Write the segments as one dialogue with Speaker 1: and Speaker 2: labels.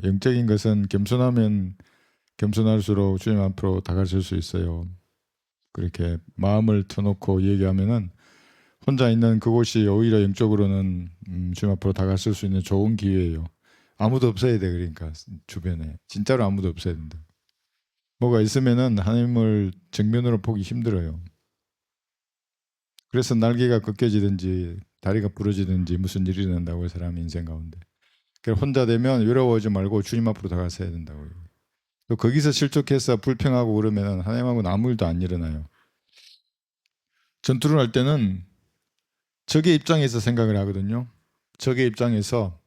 Speaker 1: 영적인 것은 겸손하면 겸손할수록 주님 앞으로 다가설 수 있어요. 그렇게 마음을 터놓고 얘기하면은 혼자 있는 그곳이 오히려 영적으로는 주님 앞으로 다가설 수 있는 좋은 기회예요. 아무도 없어야 돼. 그러니까 주변에 진짜로 아무도 없어야 된다. 뭐가 있으면은 하나님을 정면으로 보기 힘들어요. 그래서 날개가 꺾여지든지 다리가 부러지든지 무슨 일이 일어난다고요, 사람 인생 가운데. 그러니까 혼자 되면 외로워하지 말고 주님 앞으로 다가서야 된다고요. 또 거기서 실족해서 불평하고 그러면 하나님하고는 아무 일도 안 일어나요. 전투를 할 때는 적의 입장에서 생각을 하거든요. 적의 입장에서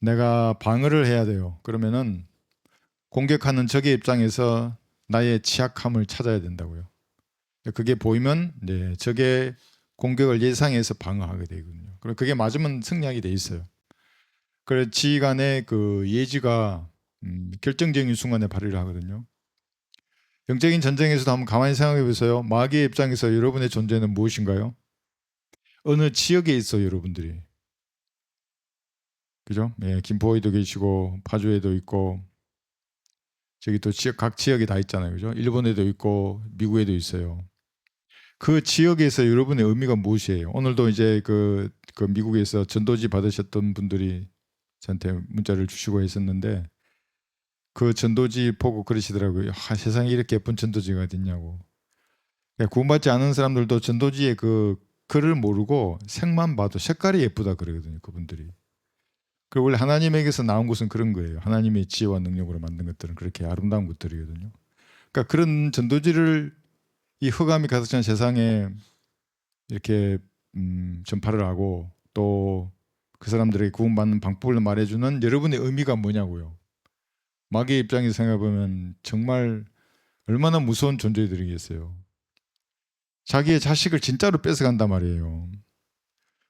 Speaker 1: 내가 방어를 해야 돼요. 그러면은 공격하는 적의 입장에서 나의 취약함을 찾아야 된다고요. 그게 보이면 적의 공격을 예상해서 방어하게 되거든요. 그리고 그게 맞으면 승리하게 돼 있어요. 그래서 지휘관의 그 예지가 결정적인 순간에 발휘를 하거든요. 영적인 전쟁에서도 한번 가만히 생각해 보세요. 마귀의 입장에서 여러분의 존재는 무엇인가요? 어느 지역에 있어요, 여러분들이. 그죠? 예, 김포에도 계시고 파주에도 있고 저기 또 지역, 각 지역에 다 있잖아요. 그죠? 일본에도 있고 미국에도 있어요. 그 지역에서 여러분의 의미가 무엇이에요? 오늘도 이제 그 미국에서 전도지 받으셨던 분들이 저한테 문자를 주시고 했었는데 그 전도지 보고 그러시더라고요. 세상에 이렇게 예쁜 전도지가 어딨냐고. 구원받지 않은 사람들도 전도지의 그 글을 모르고 색만 봐도 색깔이 예쁘다 그러거든요. 그분들이. 그 원래 하나님에게서 나온 것은 그런 거예요. 하나님의 지혜와 능력으로 만든 것들은 그렇게 아름다운 것들이거든요. 그러니까 그런 전도지를 이 흑암이 가득 찬 세상에 이렇게 전파를 하고 또 그 사람들에게 구원받는 방법을 말해주는 여러분의 의미가 뭐냐고요. 마귀의 입장에서 생각해보면 정말 얼마나 무서운 존재들이겠어요. 자기의 자식을 진짜로 뺏어간단 말이에요.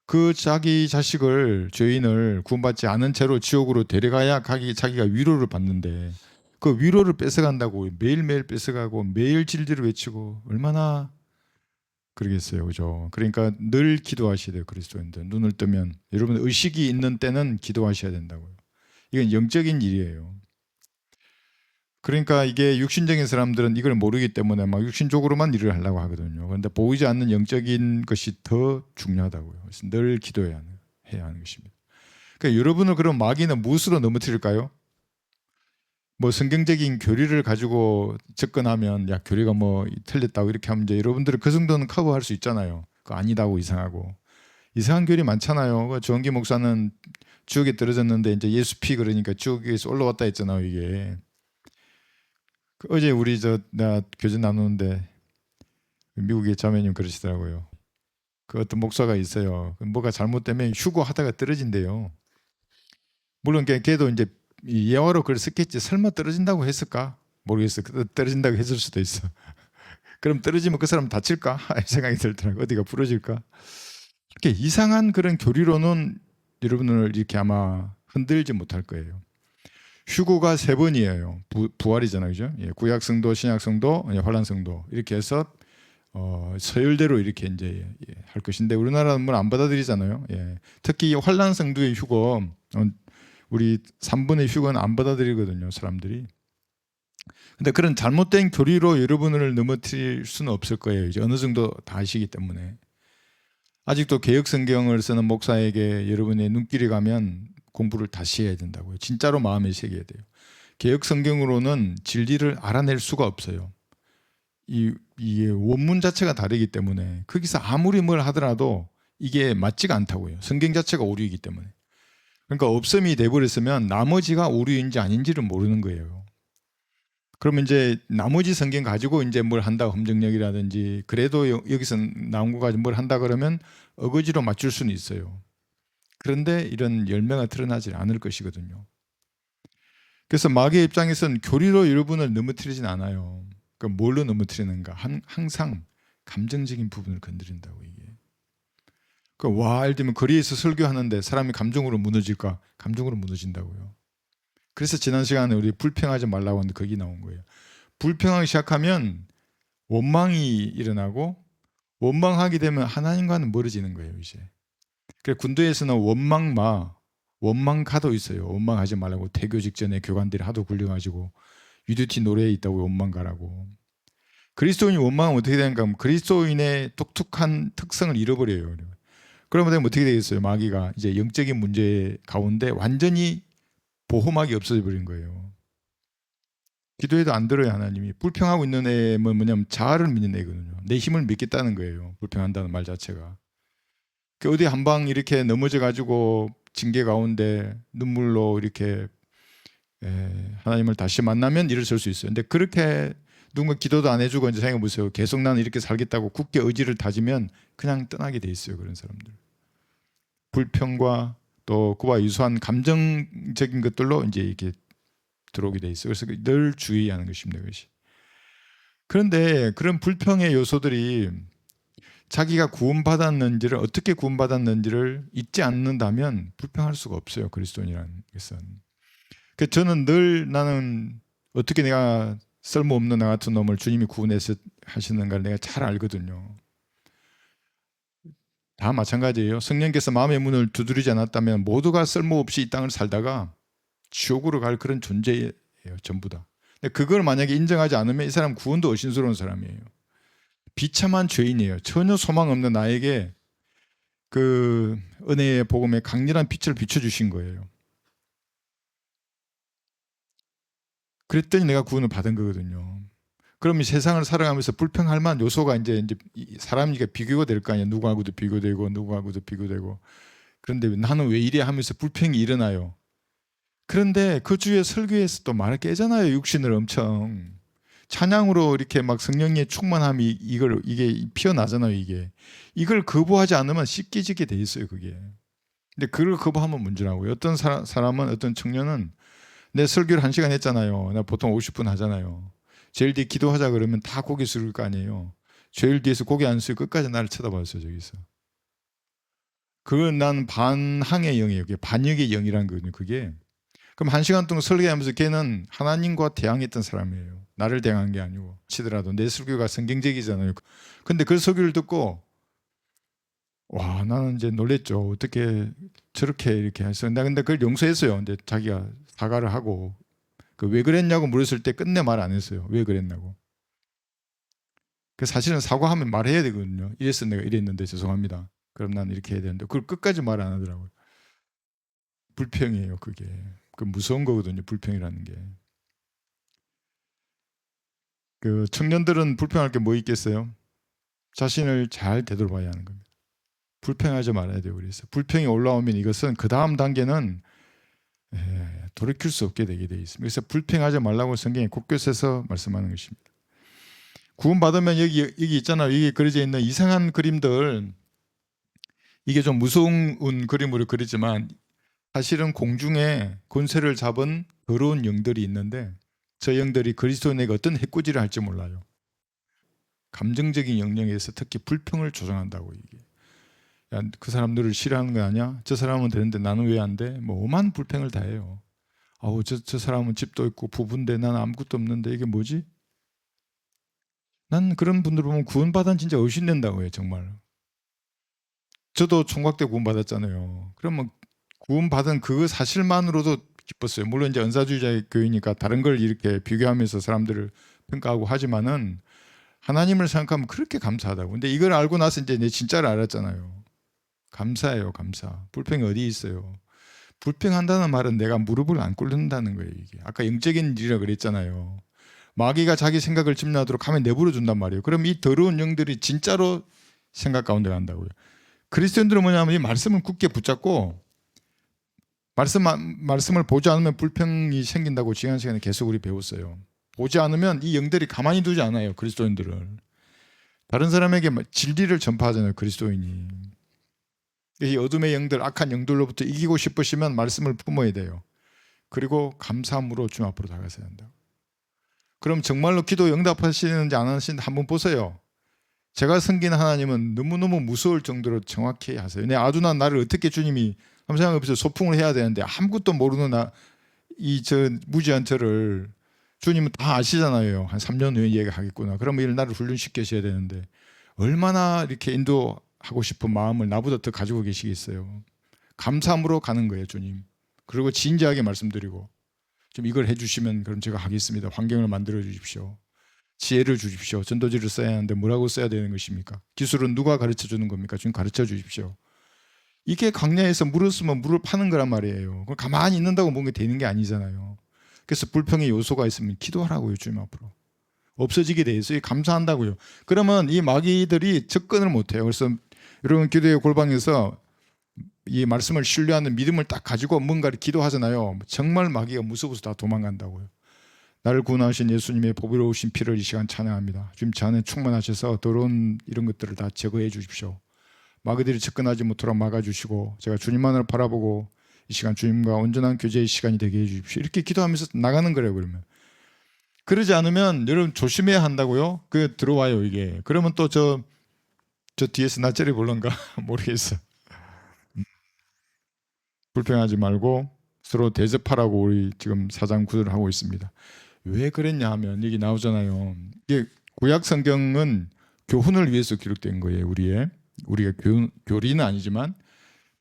Speaker 1: 그 자기 자식을 죄인을 구원받지 않은 채로 지옥으로 데려가야 자기가 위로를 받는데 그 위로를 뺏어간다고 매일매일 뺏어가고 매일 진리를 외치고 얼마나 그러겠어요. 그죠? 그러니까 늘 기도하셔야 돼요. 그리스도인들. 눈을 뜨면 여러분 의식이 있는 때는 기도하셔야 된다고요. 이건 영적인 일이에요. 그러니까 이게 육신적인 사람들은 이걸 모르기 때문에 막 육신적으로만 일을 하려고 하거든요. 그런데 보이지 않는 영적인 것이 더 중요하다고요. 그래서 늘 기도해야 하는 것입니다. 그러니까 여러분을 그럼 마귀는 무엇으로 넘어뜨릴까요? 뭐 성경적인 교리를 가지고 접근하면 야 교리가 뭐 틀렸다고 이렇게 하면 이제 여러분들은 그 정도는 커버할 수 있잖아요. 그거 아니다고 이상하고 이상한 교리 많잖아요. 그 조원기 목사는 지옥에 떨어졌는데 이제 예수 피 그러니까 지옥에서 올라왔다 했잖아요. 이게 어제 우리 나 교제 나누는데 미국의 자매님 그러시더라고요. 그 어떤 목사가 있어요. 뭐가 잘못되면 휴거하다가 떨어진대요. 물론 걔도 이제 예화로 그걸 썼겠지. 설마 떨어진다고 했을까? 모르겠어. 떨어진다고 했을 수도 있어. 그럼 떨어지면 그 사람 다칠까? 생각이 들더라고. 어디가 부러질까? 이렇게 이상한 그런 교리로는 여러분을 이렇게 아마 흔들지 못할 거예요. 휴거가 세 번이에요. 부활이잖아요, 그죠? 예, 구약 성도, 신약 성도, 환란 성도 이렇게 해서 서열대로 이렇게 이제 할 것인데 우리나라는 뭘 안 받아들이잖아요. 예. 특히 환란 성도의 휴거, 우리 3분의 휴거는 안 받아들이거든요, 사람들이. 근데 그런 잘못된 교리로 여러분을 넘어뜨릴 수는 없을 거예요. 이제 어느 정도 다 아시기 때문에. 아직도 개혁 성경을 쓰는 목사에게 여러분의 눈길이 가면 공부를 다시 해야 된다고요. 진짜로 마음에 새겨야 돼요. 개혁 성경으로는 진리를 알아낼 수가 없어요. 이 원문 자체가 다르기 때문에 거기서 아무리 뭘 하더라도 이게 맞지가 않다고요. 성경 자체가 오류이기 때문에. 그러니까 없음이 돼버렸으면 나머지가 오류인지 아닌지를 모르는 거예요. 그러면 이제 나머지 성경 가지고 이제 뭘 한다, 험정력이라든지 그래도 여기서 나온 거 가지고 뭘 한다 그러면 어거지로 맞출 수는 있어요. 그런데 이런 열매가 드러나지 않을 것이거든요. 그래서 마귀의 입장에서는 교리로 여러분을 넘어뜨리진 않아요. 그러니까 뭘로 넘어뜨리는가? 항상 감정적인 부분을 건드린다고 이게. 예를 들면 거리에서 설교하는데 사람이 감정으로 무너질까? 감정으로 무너진다고요. 그래서 지난 시간에 우리 불평하지 말라고 하는데 거기 나온 거예요. 불평하기 시작하면 원망이 일어나고 원망하게 되면 하나님과는 멀어지는 거예요, 이제. 그래서 군대에서는 원망마, 원망가도 있어요. 원망하지 말라고 태교 직전에 교관들이 하도 굴려가지고 UDT 노래에 있다고 원망가라고. 그리스도인이 원망하면 어떻게 되는가 하면 그리스도인의 독특한 특성을 잃어버려요. 그러면 어떻게 되겠어요? 마귀가 이제 영적인 문제 가운데 완전히 보호막이 없어져 버린 거예요. 기도해도 안 들어요. 하나님이. 불평하고 있는 애는 뭐냐면 자아를 믿는 애거든요. 내 힘을 믿겠다는 거예요. 불평한다는 말 자체가. 어디 한 방 이렇게 넘어져 가지고 징계 가운데 눈물로 이렇게 하나님을 다시 만나면 일어설 수 있어요. 근데 그렇게 누군가 기도도 안 해주고 이제 생각해 보세요. 계속 나는 이렇게 살겠다고 굳게 의지를 다지면 그냥 떠나게 돼 있어요. 그런 사람들. 불평과 또 그와 유사한 감정적인 것들로 이제 이렇게 들어오게 돼 있어요. 그래서 늘 주의하는 것입니다. 그것이. 그런데 그런 불평의 요소들이 자기가 구원받았는지를 어떻게 구원받았는지를 잊지 않는다면 불평할 수가 없어요. 그리스도인이라는 것은. 그래서 저는 늘 나는 어떻게 내가 쓸모없는 나 같은 놈을 주님이 구원해서 하시는가를 내가 잘 알거든요. 다 마찬가지예요. 성령께서 마음의 문을 두드리지 않았다면 모두가 쓸모없이 이 땅을 살다가 지옥으로 갈 그런 존재예요. 전부 다. 근데 그걸 만약에 인정하지 않으면 이 사람 구원도 의심스러운 사람이에요. 비참한 죄인이에요. 전혀 소망 없는 나에게 그 은혜의 복음에 강렬한 빛을 비춰주신 거예요. 그랬더니 내가 구원을 받은 거거든요. 그럼 이 세상을 살아가면서 불평할 만한 요소가 이제 사람이니까 비교가 될 거 아니에요. 누구하고도 비교되고 누구하고도 비교되고. 그런데 나는 왜 이래 하면서 불평이 일어나요. 그런데 그 주에 설교에서 또 말을 깨잖아요. 육신을 엄청 찬양으로 이렇게 막 성령의 충만함이 이게 피어나잖아요. 이걸 거부하지 않으면 씻기지게 돼 있어요. 그게. 근데 그걸 거부하면 문제라고요. 어떤 사람은 어떤 청년은 내 설교를 1시간 했잖아요. 나 보통 50분 하잖아요. 제일 뒤에 기도하자 그러면 다 고개 숙일 거 아니에요. 제일 뒤에서 고개 안 숙이고 끝까지 나를 쳐다봤어요. 저기서. 그건 난 반항의 영이에요. 그게 반역의 영이라는 거거든요. 그게. 그럼 1시간 동안 설교하면서 걔는 하나님과 대항했던 사람이에요. 나를 대항한 게 아니고 치더라도 내 설교가 성경적이잖아요. 근데 그 설교를 듣고 와 나는 이제 놀랬죠. 어떻게 저렇게 이렇게 해서 근데 그걸 용서했어요. 근데 자기가 사과를 하고 왜 그랬냐고 물었을 때 끝내 말 안 했어요. 왜 그랬냐고. 사실은 사과하면 말해야 되거든요. 이래서 내가 이랬는데 죄송합니다. 그럼 난 이렇게 해야 되는데 그걸 끝까지 말 안 하더라고요. 불평이에요. 그게. 그 무서운 거거든요. 불평이라는 게. 그 청년들은 불평할 게 뭐 있겠어요? 자신을 잘 되돌아봐야 하는 겁니다. 불평하지 말아야 돼요. 그래서 불평이 올라오면 이것은 그 다음 단계는 돌이킬 수 없게 되게 돼 있습니다. 그래서 불평하지 말라고 성경에 곳곳에서 말씀하는 것입니다. 구원받으면 여기 있잖아요. 여기 그려져 있는 이상한 그림들 이게 좀 무서운 그림으로 그리지만 사실은 공중에 권세를 잡은 더러운 영들이 있는데 저 영들이 그리스도인에게 어떤 해코지를 할지 몰라요. 감정적인 영역에서 특히 불평을 조장한다고 이게. 야, 그 사람들을 싫어하는 거 아니야? 저 사람은 되는데 나는 왜 안 돼? 뭐 오만 불평을 다 해요. 아우 저 사람은 집도 있고 부부인데 나는 아무것도 없는데 이게 뭐지? 난 그런 분들 보면 구원받은 진짜 의심된다고 해요. 정말. 저도 총각 때 구원받았잖아요. 그러면 구원받은 그 사실만으로도 기뻤어요. 물론 이제 은사주의자 교회니까 다른 걸 이렇게 비교하면서 사람들을 평가하고 하지만은 하나님을 생각하면 그렇게 감사하다고. 근데 이걸 알고 나서 이제 내 진짜를 알았잖아요. 감사해요, 감사. 불평이 어디 있어요? 불평한다는 말은 내가 무릎을 안 꿇는다는 거예요. 이게 아까 영적인 일이라 그랬잖아요. 마귀가 자기 생각을 침략하도록 하면 내버려 준단 말이에요. 그럼 이 더러운 영들이 진짜로 생각 가운데 간다고요. 그리스도인들은 뭐냐면 이 말씀을 굳게 붙잡고 말씀을 보지 않으면 불평이 생긴다고 지난 시간에 계속 우리 배웠어요. 보지 않으면 이 영들이 가만히 두지 않아요. 그리스도인들을. 다른 사람에게 진리를 전파하잖아요. 그리스도인이. 이 어둠의 영들, 악한 영들로부터 이기고 싶으시면 말씀을 품어야 돼요. 그리고 감사함으로 주님 앞으로 다가서야 한다. 그럼 정말로 기도 응답하시는지 안 하시는지 한번 보세요. 제가 섬기는 하나님은 너무너무 무서울 정도로 정확히 하세요. 내 아둔한 나를 어떻게 주님이 한번 생각해보세요. 소풍을 해야 되는데 아무것도 모르는 저 무지한 저를 주님은 다 아시잖아요. 한 3년 후에 얘기하겠구나. 그러면 나를 훈련시키셔야 되는데 얼마나 이렇게 인도하고 싶은 마음을 나보다 더 가지고 계시겠어요. 감사함으로 가는 거예요, 주님. 그리고 진지하게 말씀드리고 좀 이걸 해주시면 그럼 제가 하겠습니다. 환경을 만들어 주십시오. 지혜를 주십시오. 전도지를 써야 하는데 뭐라고 써야 되는 것입니까? 기술은 누가 가르쳐 주는 겁니까? 주님 가르쳐 주십시오. 이게 광야에서 물을 쓰면 물을 파는 거란 말이에요. 그럼 가만히 있는다고 뭔가 되는 게 아니잖아요. 그래서 불평의 요소가 있으면 기도하라고요, 주님 앞으로. 없어지게 돼 있어요. 감사한다고요. 그러면 이 마귀들이 접근을 못해요. 그래서 여러분 기도의 골방에서 이 말씀을 신뢰하는 믿음을 딱 가지고 뭔가를 기도하잖아요. 정말 마귀가 무서워서 다 도망간다고요. 나를 구원하신 예수님의 보배로우신 피를 이 시간 찬양합니다. 주님 제 안에 충만하셔서 더러운 이런 것들을 다 제거해 주십시오. 마귀들이 접근하지 못하도록 막아주시고 제가 주님만을 바라보고 이 시간 주님과 온전한 교제의 시간이 되게 해주십시오. 이렇게 기도하면서 나가는 거래요. 그러면 그러지 않으면 여러분 조심해야 한다고요. 그 들어와요 이게. 그러면 또 저 뒤에서 낯절이 볼런가 모르겠어. 불평하지 말고 서로 대접하라고 우리 지금 4장 9절을 하고 있습니다. 왜 그랬냐 하면 여기 나오잖아요. 이게 구약 성경은 교훈을 위해서 기록된 거예요. 우리가 교리는 아니지만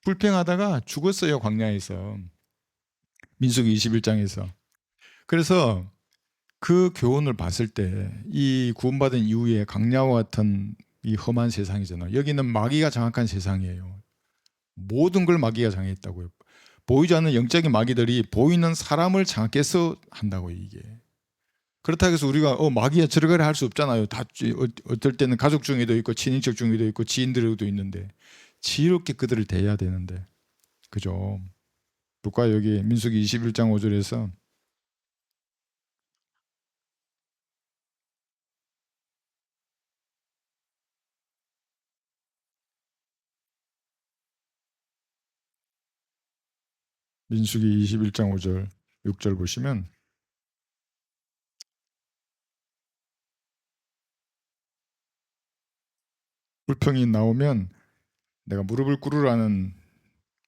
Speaker 1: 불평하다가 죽었어요. 광야에서. 민수기 21장에서. 그래서 그 교훈을 봤을 때 이 구원받은 이후에 광야와 같은 이 험한 세상이잖아요. 여기는 마귀가 장악한 세상이에요. 모든 걸 마귀가 장악했다고요. 보이지 않는 영적인 마귀들이 보이는 사람을 장악해서 한다고요. 이게. 그렇다고 해서 우리가 마귀야 저러거라 할 수 없잖아요. 다 어떨 때는 가족 중에도 있고 친인척 중에도 있고 지인들에도 있는데 지혜롭게 그들을 대해야 되는데 그죠? 볼까요? 여기 민수기 21장 5절에서 민수기 21장 5절 6절 보시면 불평이 나오면 내가 무릎을 꿇으라는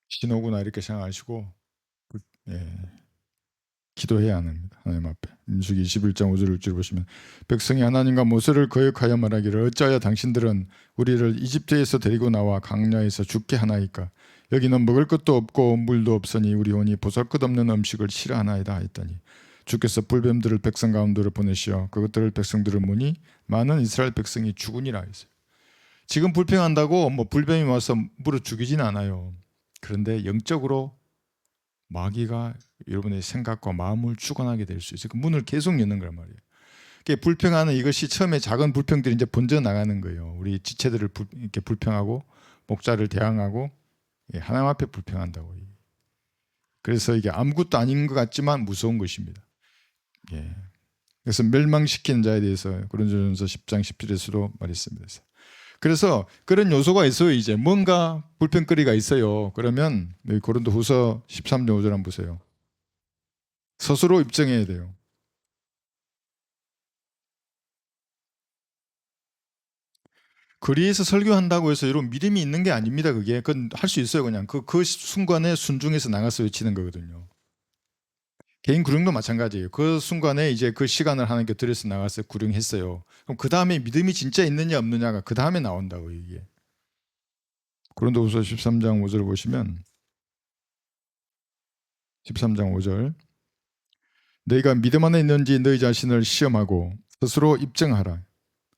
Speaker 1: 신호구나 이렇게 생각하시고 예, 기도해야 합니다. 하나님 앞에. 민수기 21장 5절 6절 보시면 백성이 하나님과 모세를 거역하여 말하기를 어찌하여 당신들은 우리를 이집트에서 데리고 나와 광야에서 죽게 하나이까 여기는 먹을 것도 없고 물도 없으니 우리 혼이 보잘것없는 음식을 싫어하나이다 했더니 주께서 불뱀들을 백성 가운데로 보내시어 그것들을 백성들을 무니 많은 이스라엘 백성이 죽으니라 했어요. 지금 불평한다고 뭐 불뱀이 와서 물어 죽이진 않아요. 그런데 영적으로 마귀가 여러분의 생각과 마음을 주관하게 될 수 있어요. 그 문을 계속 여는 거란 말이에요. 불평하는 이것이 처음에 작은 불평들이 이제 번져 나가는 거예요. 우리 지체들을 이렇게 불평하고 목자를 대항하고 하나님 앞에 불평한다고. 그래서 이게 아무것도 아닌 것 같지만 무서운 것입니다. 예. 그래서 멸망시키는 자에 대해서 고린도전서 10장 10절에서도 말했습니다. 그래서 그런 요소가 있어요. 이제 뭔가 불평거리가 있어요. 그러면 고린도후서 13장 5절 한번 보세요. 스스로 입증해야 돼요. 거리에서 설교한다고 해서 여러분 믿음이 있는 게 아닙니다. 그건 할 수 있어요. 그냥 그 순간에 순종해서 나가서 외치는 거거든요. 개인 구령도 마찬가지예요. 그 순간에 이제 그 시간을 하나님께 들여서 나가서 구령했어요. 그럼 그 다음에 믿음이 진짜 있느냐 없느냐가 그 다음에 나온다고 이게. 고린도후서 13장 5절 보시면 13장 5절 너희가 믿음 안에 있는지 너희 자신을 시험하고 스스로 입증하라.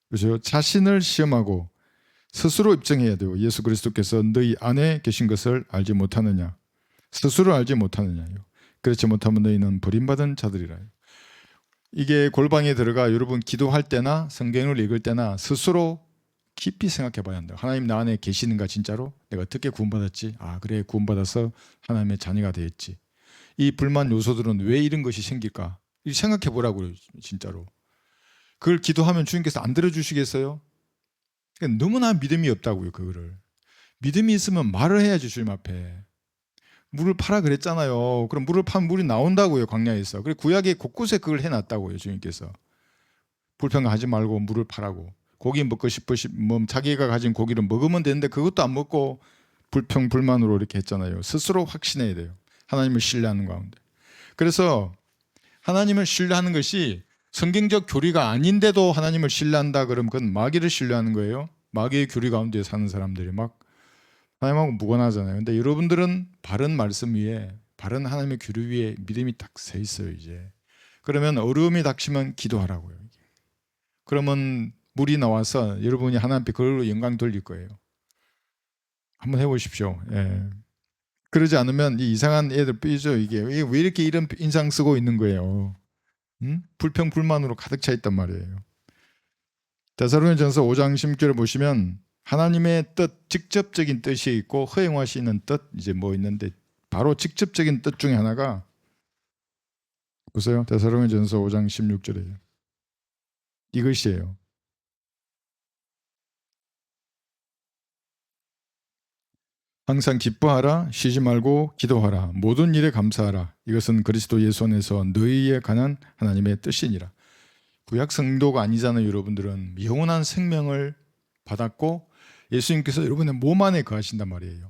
Speaker 1: 그렇죠? 자신을 시험하고 스스로 입증해야 돼요. 예수 그리스도께서 너희 안에 계신 것을 알지 못하느냐. 스스로 알지 못하느냐요. 그렇지 못하면 너희는 버림받은 자들이라요. 이게 골방에 들어가 여러분 기도할 때나 성경을 읽을 때나 스스로 깊이 생각해 봐야 한다. 하나님 나 안에 계시는가 진짜로? 내가 어떻게 구원받았지? 아 그래 구원받아서 하나님의 자녀가 되었지. 이 불만 요소들은 왜 이런 것이 생길까? 생각해 보라고요. 진짜로. 그걸 기도하면 주님께서 안 들어주시겠어요? 그러니까 너무나 믿음이 없다고요. 그거를. 믿음이 있으면 말을 해야지 주님 앞에. 물을 파라 그랬잖아요. 그럼 물을 파면 물이 나온다고요. 광야에서. 그래 구약에 곳곳에 그걸 해놨다고요. 주님께서. 불평하지 말고 물을 파라고. 고기 먹고 싶으시면 자기가 가진 고기를 먹으면 되는데 그것도 안 먹고 불평 불만으로 이렇게 했잖아요. 스스로 확신해야 돼요. 하나님을 신뢰하는 가운데. 그래서 하나님을 신뢰하는 것이 성경적 교리가 아닌데도 하나님을 신뢰한다 그러면 그건 마귀를 신뢰하는 거예요. 마귀의 교리 가운데 사는 사람들이 막 하나님하고 무관하잖아요. 근데 여러분들은 바른 말씀 위에, 바른 하나님의 규례 위에 믿음이 딱 서 있어요, 이제. 그러면 어려움이 닥치면 기도하라고요. 그러면 물이 나와서 여러분이 하나님 앞에 그걸로 영광 돌릴 거예요. 한번 해보십시오. 예. 그러지 않으면 이 이상한 애들 삐져. 이게 왜 이렇게 이런 인상 쓰고 있는 거예요? 불평 불만으로 가득 차 있단 말이에요. 데살로니가전서 5장 16절을 보시면 하나님의 뜻, 직접적인 뜻이 있고 허용하시는 뜻, 이제 뭐 있는데 바로 직접적인 뜻 중에 하나가 보세요. 데살로니가전서 5장 16절이에요. 이것이에요. 항상 기뻐하라, 쉬지 말고 기도하라, 모든 일에 감사하라. 이것은 그리스도 예수 안에서 너희에 관한 하나님의 뜻이니라. 구약 성도가 아니잖아요. 여러분들은 영원한 생명을 받았고 예수님께서 여러분의 몸 안에 거하신단 말이에요.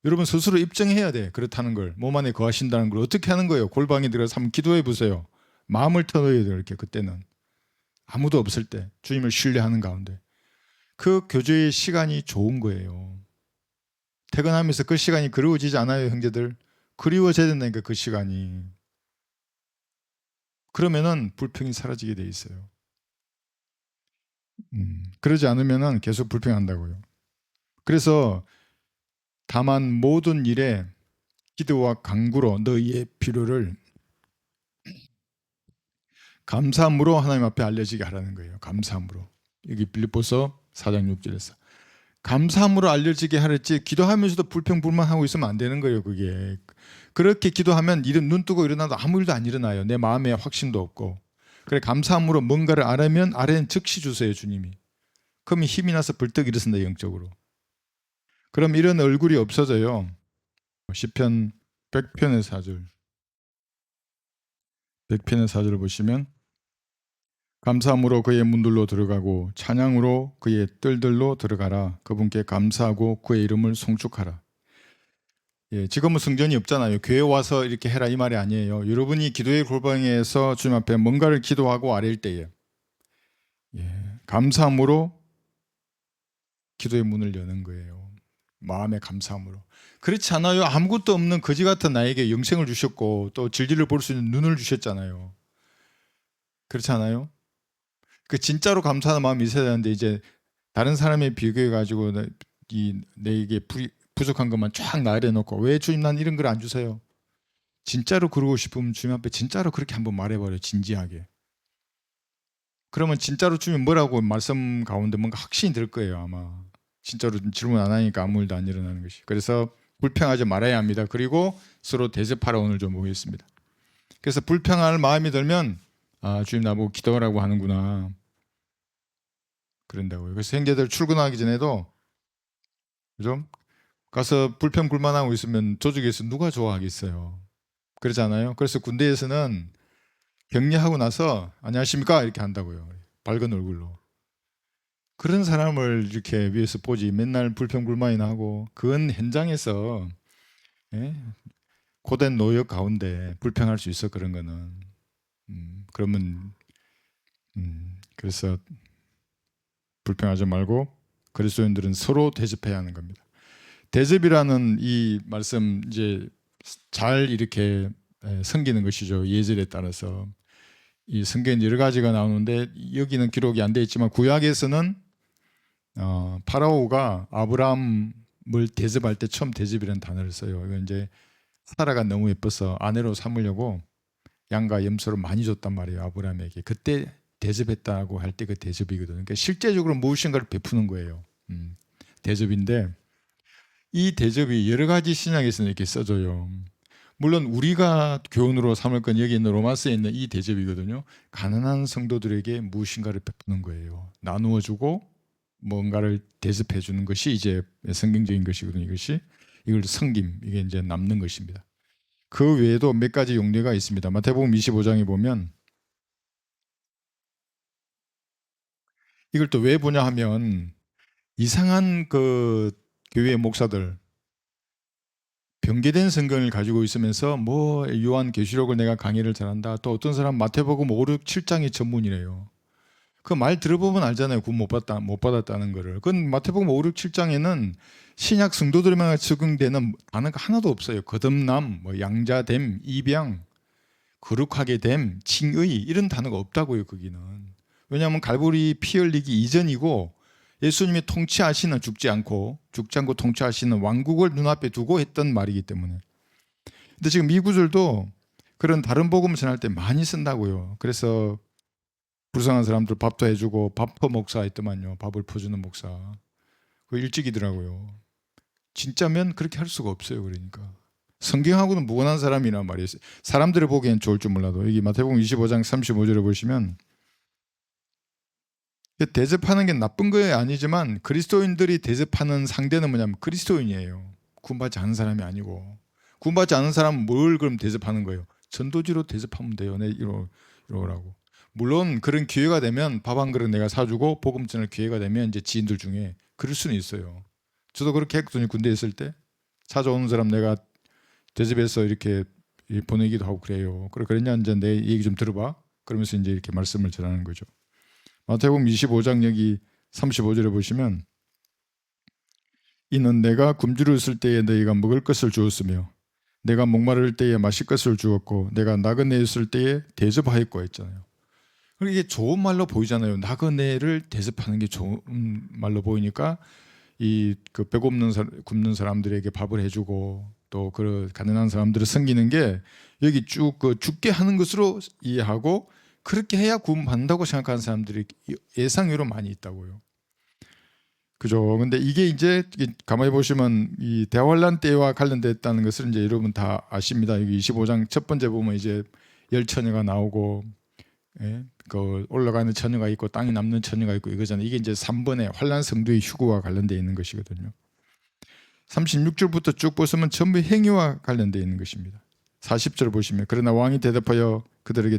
Speaker 1: 여러분 스스로 입증해야 돼. 그렇다는 걸. 몸 안에 거하신다는 걸 어떻게 하는 거예요? 골방에 들어가서 한번 기도해 보세요. 마음을 터놓아야 돼요. 이렇게 그때는. 아무도 없을 때 주님을 신뢰하는 가운데. 그 교제의 시간이 좋은 거예요. 퇴근하면서 그 시간이 그리워지지 않아요, 형제들? 그리워져야 된다니까, 그 시간이. 그러면은 불평이 사라지게 돼 있어요. 그러지 않으면은 계속 불평한다고요. 그래서 다만 모든 일에 기도와 간구로 너희의 필요를 감사함으로 하나님 앞에 알려지게 하라는 거예요. 감사함으로. 여기 빌립보서 4장 6절에서 감사함으로 알려지게 하랬지 기도하면서도 불평불만하고 있으면 안 되는 거예요. 그게 그렇게 기도하면 눈 뜨고 일어나도 아무 일도 안 일어나요. 내 마음에 확신도 없고. 그래 감사함으로 뭔가를 알면 아래는 즉시 주세요, 주님이. 그러면 힘이 나서 벌떡 일어선다, 영적으로. 그럼 이런 얼굴이 없어져요. 시편 100편의 4절. 100편의 4절을 보시면 감사함으로 그의 문들로 들어가고 찬양으로 그의 뜰들로 들어가라. 그분께 감사하고 그의 이름을 송축하라. 예, 지금은 성전이 없잖아요. 교회 와서 이렇게 해라 이 말이 아니에요. 여러분이 기도의 골방에서 주님 앞에 뭔가를 기도하고 아뢰일 때에 감사함으로 기도의 문을 여는 거예요. 마음의 감사함으로. 그렇지 않아요? 아무것도 없는 거지 같은 나에게 영생을 주셨고 또 진리를 볼 수 있는 눈을 주셨잖아요. 그렇지 않아요? 그 진짜로 감사하는 마음이 있어야 되는데 이제 다른 사람에 비교해 가지고 내게 부족한 것만 쫙 나열해 놓고 왜 주님 난 이런 걸 안 주세요? 진짜로 그러고 싶으면 주님 앞에 진짜로 그렇게 한번 말해버려요. 진지하게. 그러면 진짜로 주님 뭐라고 말씀 가운데 뭔가 확신이 들 거예요. 아마 진짜로 질문 안 하니까 아무 일도 안 일어나는 것이. 그래서 불평하지 말아야 합니다. 그리고 서로 대접하라. 오늘 좀 보겠습니다. 그래서 불평할 마음이 들면 아 주님 나보고 기도하라고 하는구나. 그런다고요. 그래서 형제들 출근하기 전에도 그죠? 가서 불평불만하고 있으면 조직에서 누가 좋아하겠어요. 그렇지 않아요? 그래서 군대에서는 격려하고 나서 안녕하십니까 이렇게 한다고요. 밝은 얼굴로. 그런 사람을 이렇게 위에서 보지 맨날 불평불만이나 하고 그건 현장에서 예? 고된 노역 가운데 불평할 수 있어. 그런 거는 그러면 그래서 불평하지 말고 그리스도인들은 서로 대접해야 하는 겁니다. 대접이라는 이 말씀 이제 잘 이렇게 섬기는 것이죠. 예절에 따라서 이 성경에 여러 가지가 나오는데 여기는 기록이 안 돼 있지만 구약에서는 파라오가 아브라함을 대접할 때 처음 대접이라는 단어를 써요. 이건 이제 사라가 너무 예뻐서 아내로 삼으려고 양과 염소를 많이 줬단 말이에요. 아브라함에게. 그때 대접했다고 할 때 그 대접이거든요. 그러니까 실제적으로 무엇인가를 베푸는 거예요. 대접인데 이 대접이 여러 가지 신약에서는 이렇게 써져요. 물론 우리가 교훈으로 삼을 건 여기 있는 로마서에 있는 이 대접이거든요. 가난한 성도들에게 무엇인가를 베푸는 거예요. 나누어 주고 뭔가를 대접해 주는 것이 이제 성경적인 것이거든요. 이걸 섬김, 이게 이제 남는 것입니다. 그 외에도 몇 가지 용례가 있습니다. 마태복음 25장에 보면 이걸 또 왜 보냐 하면 이상한 그 교회 목사들 변개된 성경을 가지고 있으면서 뭐 요한계시록을 내가 강의를 잘한다. 또 어떤 사람 마태복음 5, 6, 7장이 전문이래요. 그 말 들어보면 알잖아요. 구원 못 받았다는 거를. 그건 마태복음 5, 6, 7장에는 신약 성도들에만 적용되는 단어가 하나도 없어요. 거듭남, 뭐 양자됨, 입양, 거룩하게 됨, 칭의 이런 단어가 없다고요. 거기는. 왜냐하면 갈보리 피 흘리기 이전이고 예수님이 통치하시는 죽지 않고 통치하시는 왕국을 눈앞에 두고 했던 말이기 때문에. 근데 지금 이 구절도 그런 다른 복음 전할 때 많이 쓴다고요. 그래서 불쌍한 사람들 밥도 해주고 밥퍼 목사 있더만요. 밥을 퍼주는 목사. 그 일찍이더라고요. 진짜면 그렇게 할 수가 없어요. 그러니까 성경하고는 무관한 사람이란 말이에요. 사람들이 보기엔 좋을 줄 몰라도 여기 마태복음 25장 35절에 보시면 대접하는 게 나쁜 거예요. 아니지만 그리스도인들이 대접하는 상대는 뭐냐면 그리스도인이에요. 구원받지 않은 사람이 아니고. 구원받지 않은 사람은 뭘 그럼 대접하는 거예요? 전도지로 대접하면 돼요. 네, 이러라고. 물론 그런 기회가 되면 밥 한 그릇 내가 사주고 복음 전할 기회가 되면 이제 지인들 중에 그럴 수는 있어요. 저도 그렇게 했거든요. 군대에 있을 때 찾아오는 사람 내가 대접해서 이렇게 보내기도 하고 그래요. 그랬냐 이제 내 얘기 좀 들어봐. 그러면서 이제 이렇게 말씀을 전하는 거죠. 마태복음 25장 여기 35절에 보시면 이는 내가 굶주려 있을 때에 너희가 먹을 것을 주었으며 내가 목마를 때에 마실 것을 주었고 내가 나그네 있을 때에 대접하였고 했잖아요. 이게 좋은 말로 보이잖아요. 나그네를 대접하는 게 좋은 말로 보이니까 이 그 굶는 사람들에게 밥을 해주고 또 그 가난한 사람들을 섬기는 게 여기 쭉 그 죽게 하는 것으로 이해하고 그렇게 해야 구원 받는다고 생각하는 사람들이 예상외로 많이 있다고요. 그죠? 근데 이게 이제 가만히 보시면 이 대환란 때와 관련됐다는 것을 이제 여러분 다 아십니다. 여기 25장 첫 번째 보면 이제 열 처녀가 나오고, 예? 그 올라가는 처녀가 있고 땅에 남는 처녀가 있고 이거잖아요. 이게 이제 3번의 환란 성도의 휴거와 관련되어 있는 것이거든요. 36절부터 쭉 보시면 전부 행위와 관련되어 있는 것입니다. 40절 보시면 그러나 왕이 대답하여 그들에게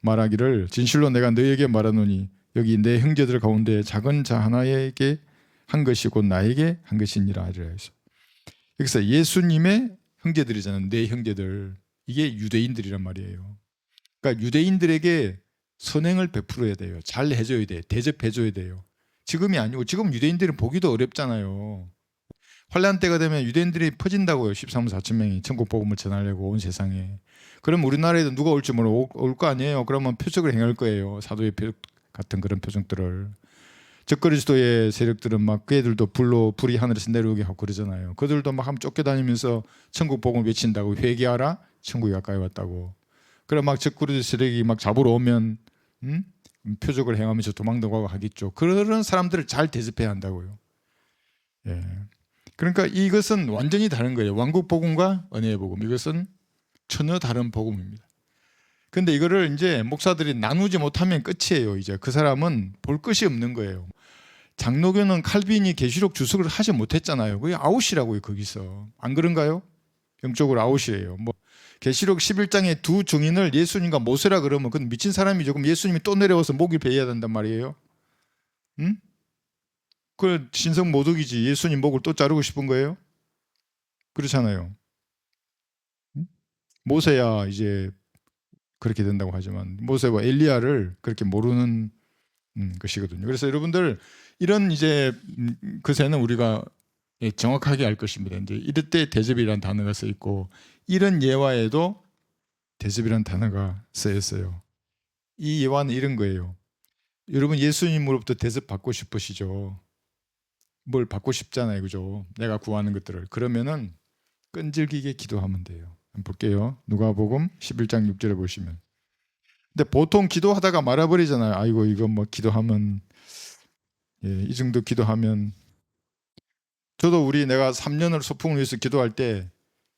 Speaker 1: 말하기를 진실로 내가 너희에게 말하노니 여기 내 형제들 가운데 작은 자 하나에게 한 것이 곧 나에게 한 것이니라 하리라 해서 여기서 예수님의 형제들이잖아요. 내 형제들. 이게 유대인들이란 말이에요. 그러니까 유대인들에게 선행을 베풀어야 돼요. 잘 해줘야 돼. 대접해줘야 돼요. 지금이 아니고 지금 유대인들은 보기도 어렵잖아요. 환란 때가 되면 유대인들이 퍼진다고요. 13만 4천 명이 천국 복음을 전하려고 온 세상에. 그럼 우리나라에도 누가 올지 몰라 올 거 아니에요. 그러면 표적을 행할 거예요. 사도의 표적 같은 그런 표적들을. 적그리스도의 세력들은 막 그애들도 불이 하늘에서 내려오게 하고 그러잖아요. 그들도 막 한번 쫓겨다니면서 천국 복음을 외친다고. 회개하라 천국이 가까이 왔다고. 그래 막 적그리스도 세력이 막 잡으러 오면 표적을 행하면서 도망도 가고 하겠죠. 그런 사람들을 잘 대접해야 한다고요. 예. 그러니까 이것은 완전히 다른 거예요. 왕국 복음과 은혜의 복음. 이것은 전혀 다른 복음입니다. 근데 이거를 이제 목사들이 나누지 못하면 끝이에요. 이제 그 사람은 볼 것이 없는 거예요. 장로교는 칼빈이 계시록 주석을 하지 못했잖아요. 그게 아웃이라고요. 거기서. 안 그런가요? 영적으로 아웃이에요. 뭐 계시록 11장에 두 증인을 예수님과 모세라 그러면 그건 미친 사람이죠. 그럼 예수님이 또 내려와서 목을 베어야 된단 말이에요. 응? 그 신성 모독이지. 예수님 목을 또 자르고 싶은 거예요? 그렇잖아요. 응? 모세야 이제 그렇게 된다고 하지만 모세와 엘리야를 그렇게 모르는 것이거든요. 그래서 여러분들 이런 이제 그새는 우리가 정확하게 알 것입니다. 이제 이럴 때 대접이라는 단어가 써 있고 이런 예화에도 대접이라는 단어가 쓰여 있어요. 이 예화는 이런 거예요. 여러분 예수님으로부터 대접 받고 싶으시죠? 뭘 받고 싶잖아요, 그죠? 내가 구하는 것들을. 그러면은 끈질기게 기도하면 돼요. 한번 볼게요. 누가복음 11장 6절에 보시면. 근데 보통 기도하다가 말아버리잖아요. 아이고 이거 뭐 기도하면 이 정도 기도하면 저도 내가 3년을 소풍을 위해서 기도할 때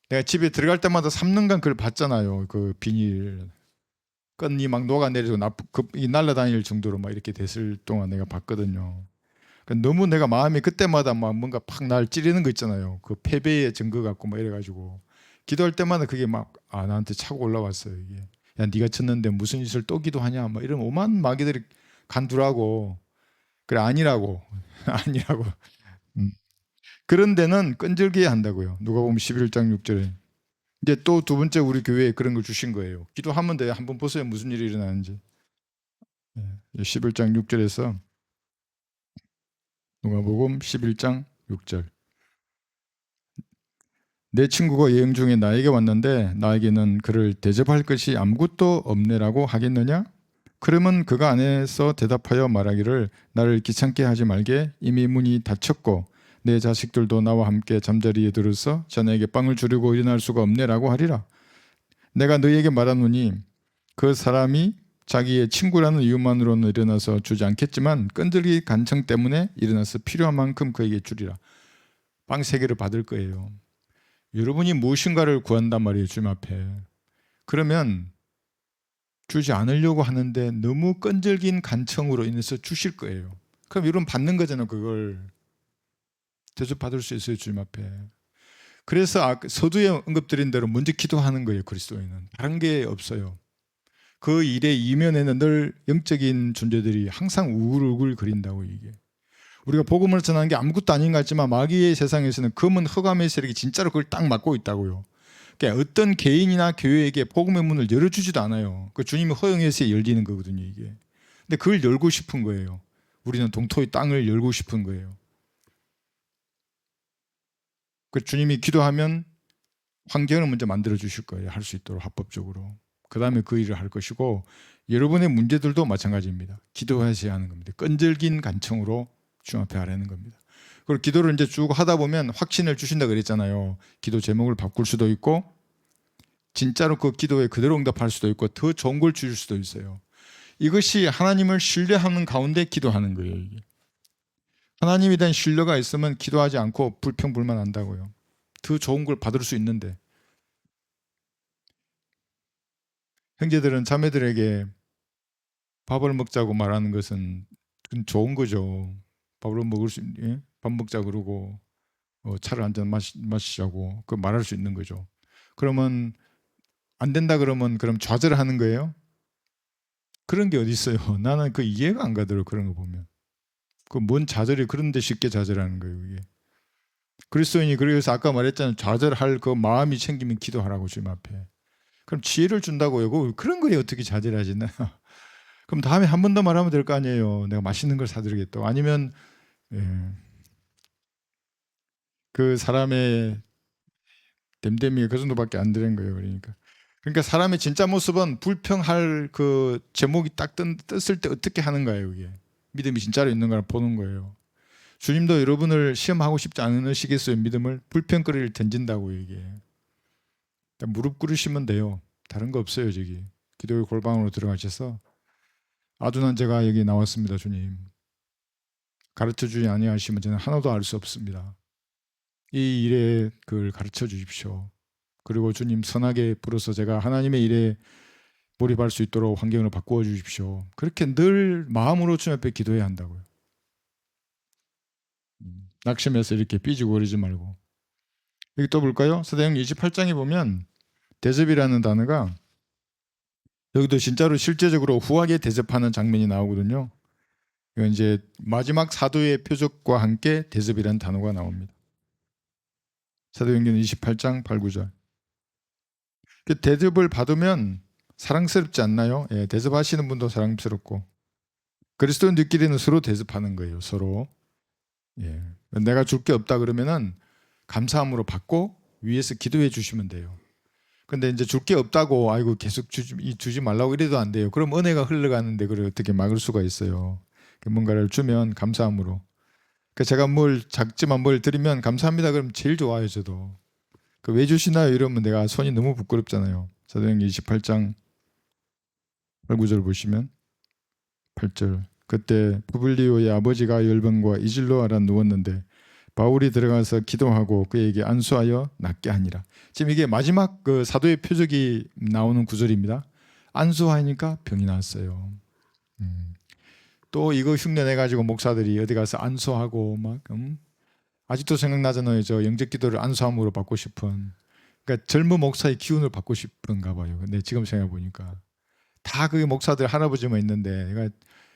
Speaker 1: 내가 집에 들어갈 때마다 3년간 그걸 봤잖아요. 그 비닐 끈이 막 녹아내리고 날아다닐 정도로 막 이렇게 됐을 동안 내가 봤거든요. 그러니까 너무 내가 마음이 그때마다 막 뭔가 팍 날 찌르는 거 있잖아요. 그 패배의 증거 같고 막 이래가지고 기도할 때마다 그게 막 나한테 차고 올라왔어요. 이게 야 네가 쳤는데 무슨 짓을 또 기도하냐 막 이런 오만 마귀들이 간두라고 그래 아니라고 아니라고 그런 데는 끈질기게 한다고요. 누가복음 11장 6절에 이제 또 두 번째 우리 교회에 그런 걸 주신 거예요. 기도하면 돼. 한번 보세요 무슨 일이 일어나는지. 11장 6절에서 누가복음 11장 6절. 내 친구가 여행 중에 나에게 왔는데 나에게는 그를 대접할 것이 아무것도 없네라고 하겠느냐? 그러면 그가 안에서 대답하여 말하기를 나를 귀찮게 하지 말게 이미 문이 닫혔고 내 자식들도 나와 함께 잠자리에 들어서 자네에게 빵을 주려고 일어날 수가 없네라고 하리라. 내가 너희에게 말하노니 그 사람이 자기의 친구라는 이유만으로는 일어나서 주지 않겠지만 끈질기 간청 때문에 일어나서 필요한 만큼 그에게 주리라. 빵 3개를 받을 거예요. 여러분이 무엇인가를 구한단 말이에요. 주님 앞에. 그러면 주지 않으려고 하는데 너무 끈질긴 간청으로 인해서 주실 거예요. 그럼 여러분 받는 거잖아요. 그걸 대접받을 수 있어요. 주님 앞에. 그래서 서두에 언급드린 대로 먼저 기도하는 거예요. 그리스도인은. 다른 게 없어요. 그 일의 이면에는 늘 영적인 존재들이 항상 우글우글 거린다고 이게. 우리가 복음을 전하는 게 아무것도 아닌 것 같지만 마귀의 세상에서는 검은 흑암의 세력이 진짜로 그걸 딱 막고 있다고요. 그러니까 어떤 개인이나 교회에게 복음의 문을 열어주지도 않아요. 그 주님이 허용해서 열리는 거거든요, 이게. 근데 그걸 열고 싶은 거예요. 우리는 동토의 땅을 열고 싶은 거예요. 그 주님이 기도하면 환경을 먼저 만들어 주실 거예요. 할 수 있도록 합법적으로. 그 다음에 그 일을 할 것이고 여러분의 문제들도 마찬가지입니다. 기도하셔야 하는 겁니다. 끈질긴 간청으로 주님 앞에 하라는 겁니다. 그리고 기도를 이제 쭉 하다 보면 확신을 주신다 그랬잖아요. 기도 제목을 바꿀 수도 있고 진짜로 그 기도에 그대로 응답할 수도 있고 더 좋은 걸 주실 수도 있어요. 이것이 하나님을 신뢰하는 가운데 기도하는 거예요. 이게. 하나님에 대한 신뢰가 있으면 기도하지 않고 불평불만한다고요. 더 좋은 걸 받을 수 있는데 형제들은 자매들에게 밥을 먹자고 말하는 것은 좋은 거죠. 밥을 먹을 수 예? 밥 먹자 그러고 차를 한 잔 마시자고 그 말할 수 있는 거죠. 그러면 안 된다 그러면 그럼 좌절하는 거예요? 그런 게 어디 있어요? 나는 그 이해가 안 가더라고 그런 거 보면. 그 뭔 좌절이 그런데 쉽게 좌절하는 거예요 이게. 그리스도인이 그래서 아까 말했잖아요. 좌절할 그 마음이 생기면 기도하라고 주님 앞에. 그럼 지혜를 준다고요. 그런 거에 어떻게 좌절하지? 그럼 다음에 한 번 더 말하면 될 거 아니에요. 내가 맛있는 걸 사드리겠다고. 아니면 그 사람의 댐댐이가 그 정도밖에 안 되는 거예요. 그러니까 사람의 진짜 모습은 불평할 그 제목이 딱 떴을 때 어떻게 하는 거예요. 이게 믿음이 진짜로 있는 걸 보는 거예요. 주님도 여러분을 시험하고 싶지 않으시겠어요. 믿음을 불평거리를 던진다고요. 이게 무릎 꿇으시면 돼요. 다른 거 없어요. 저기 기도의 골방으로 들어가셔서 아둔한 제가 여기 나왔습니다. 주님 가르쳐주지 아니하시면 저는 하나도 알 수 없습니다. 이 일에 그걸 가르쳐 주십시오. 그리고 주님 선하게 불어서 제가 하나님의 일에 몰입할 수 있도록 환경을 바꾸어 주십시오. 그렇게 늘 마음으로 주님 앞에 기도해야 한다고요. 낙심해서 이렇게 삐지고 그러지 말고. 여기 또 볼까요? 사도행전 28장에 보면 대접이라는 단어가 여기도 진짜로 실제적으로 후하게 대접하는 장면이 나오거든요. 이건 이제 마지막 사도의 표적과 함께 대접이라는 단어가 나옵니다. 사도행전 28장 8, 9절. 대접을 받으면 사랑스럽지 않나요? 예, 대접하시는 분도 사랑스럽고 그리스도인들끼리는 서로 대접하는 거예요. 서로. 예. 내가 줄 게 없다 그러면은 감사함으로 받고 위에서 기도해 주시면 돼요. 근데 이제 줄 게 없다고 아이고 계속 주지 말라고 이래도 안 돼요. 그럼 은혜가 흘러가는데 그걸 어떻게 막을 수가 있어요. 뭔가를 주면 감사함으로. 제가 뭘 작지만 뭘 드리면 감사합니다. 그럼 제일 좋아요. 저도. 왜 주시나요? 이러면 내가 손이 너무 부끄럽잖아요. 사도행전 28장 8, 9절 보시면 8절. 그때 푸블리오의 아버지가 열병과 이질로 알아 누웠는데 바울이 들어가서 기도하고 그에게 안수하여 낫게 하니라. 지금 이게 마지막 그 사도의 표적이 나오는 구절입니다. 안수하니까 병이 났어요. 또 이거 흉내내 가지고 목사들이 어디 가서 안수하고 막 아직도 생각나잖아요. 저 영적 기도를 안수함으로 받고 싶은. 그러니까 젊은 목사의 기운을 받고 싶은가 봐요. 근데 지금 생각해 보니까 다 그 목사들 할아버지만 있는데 내가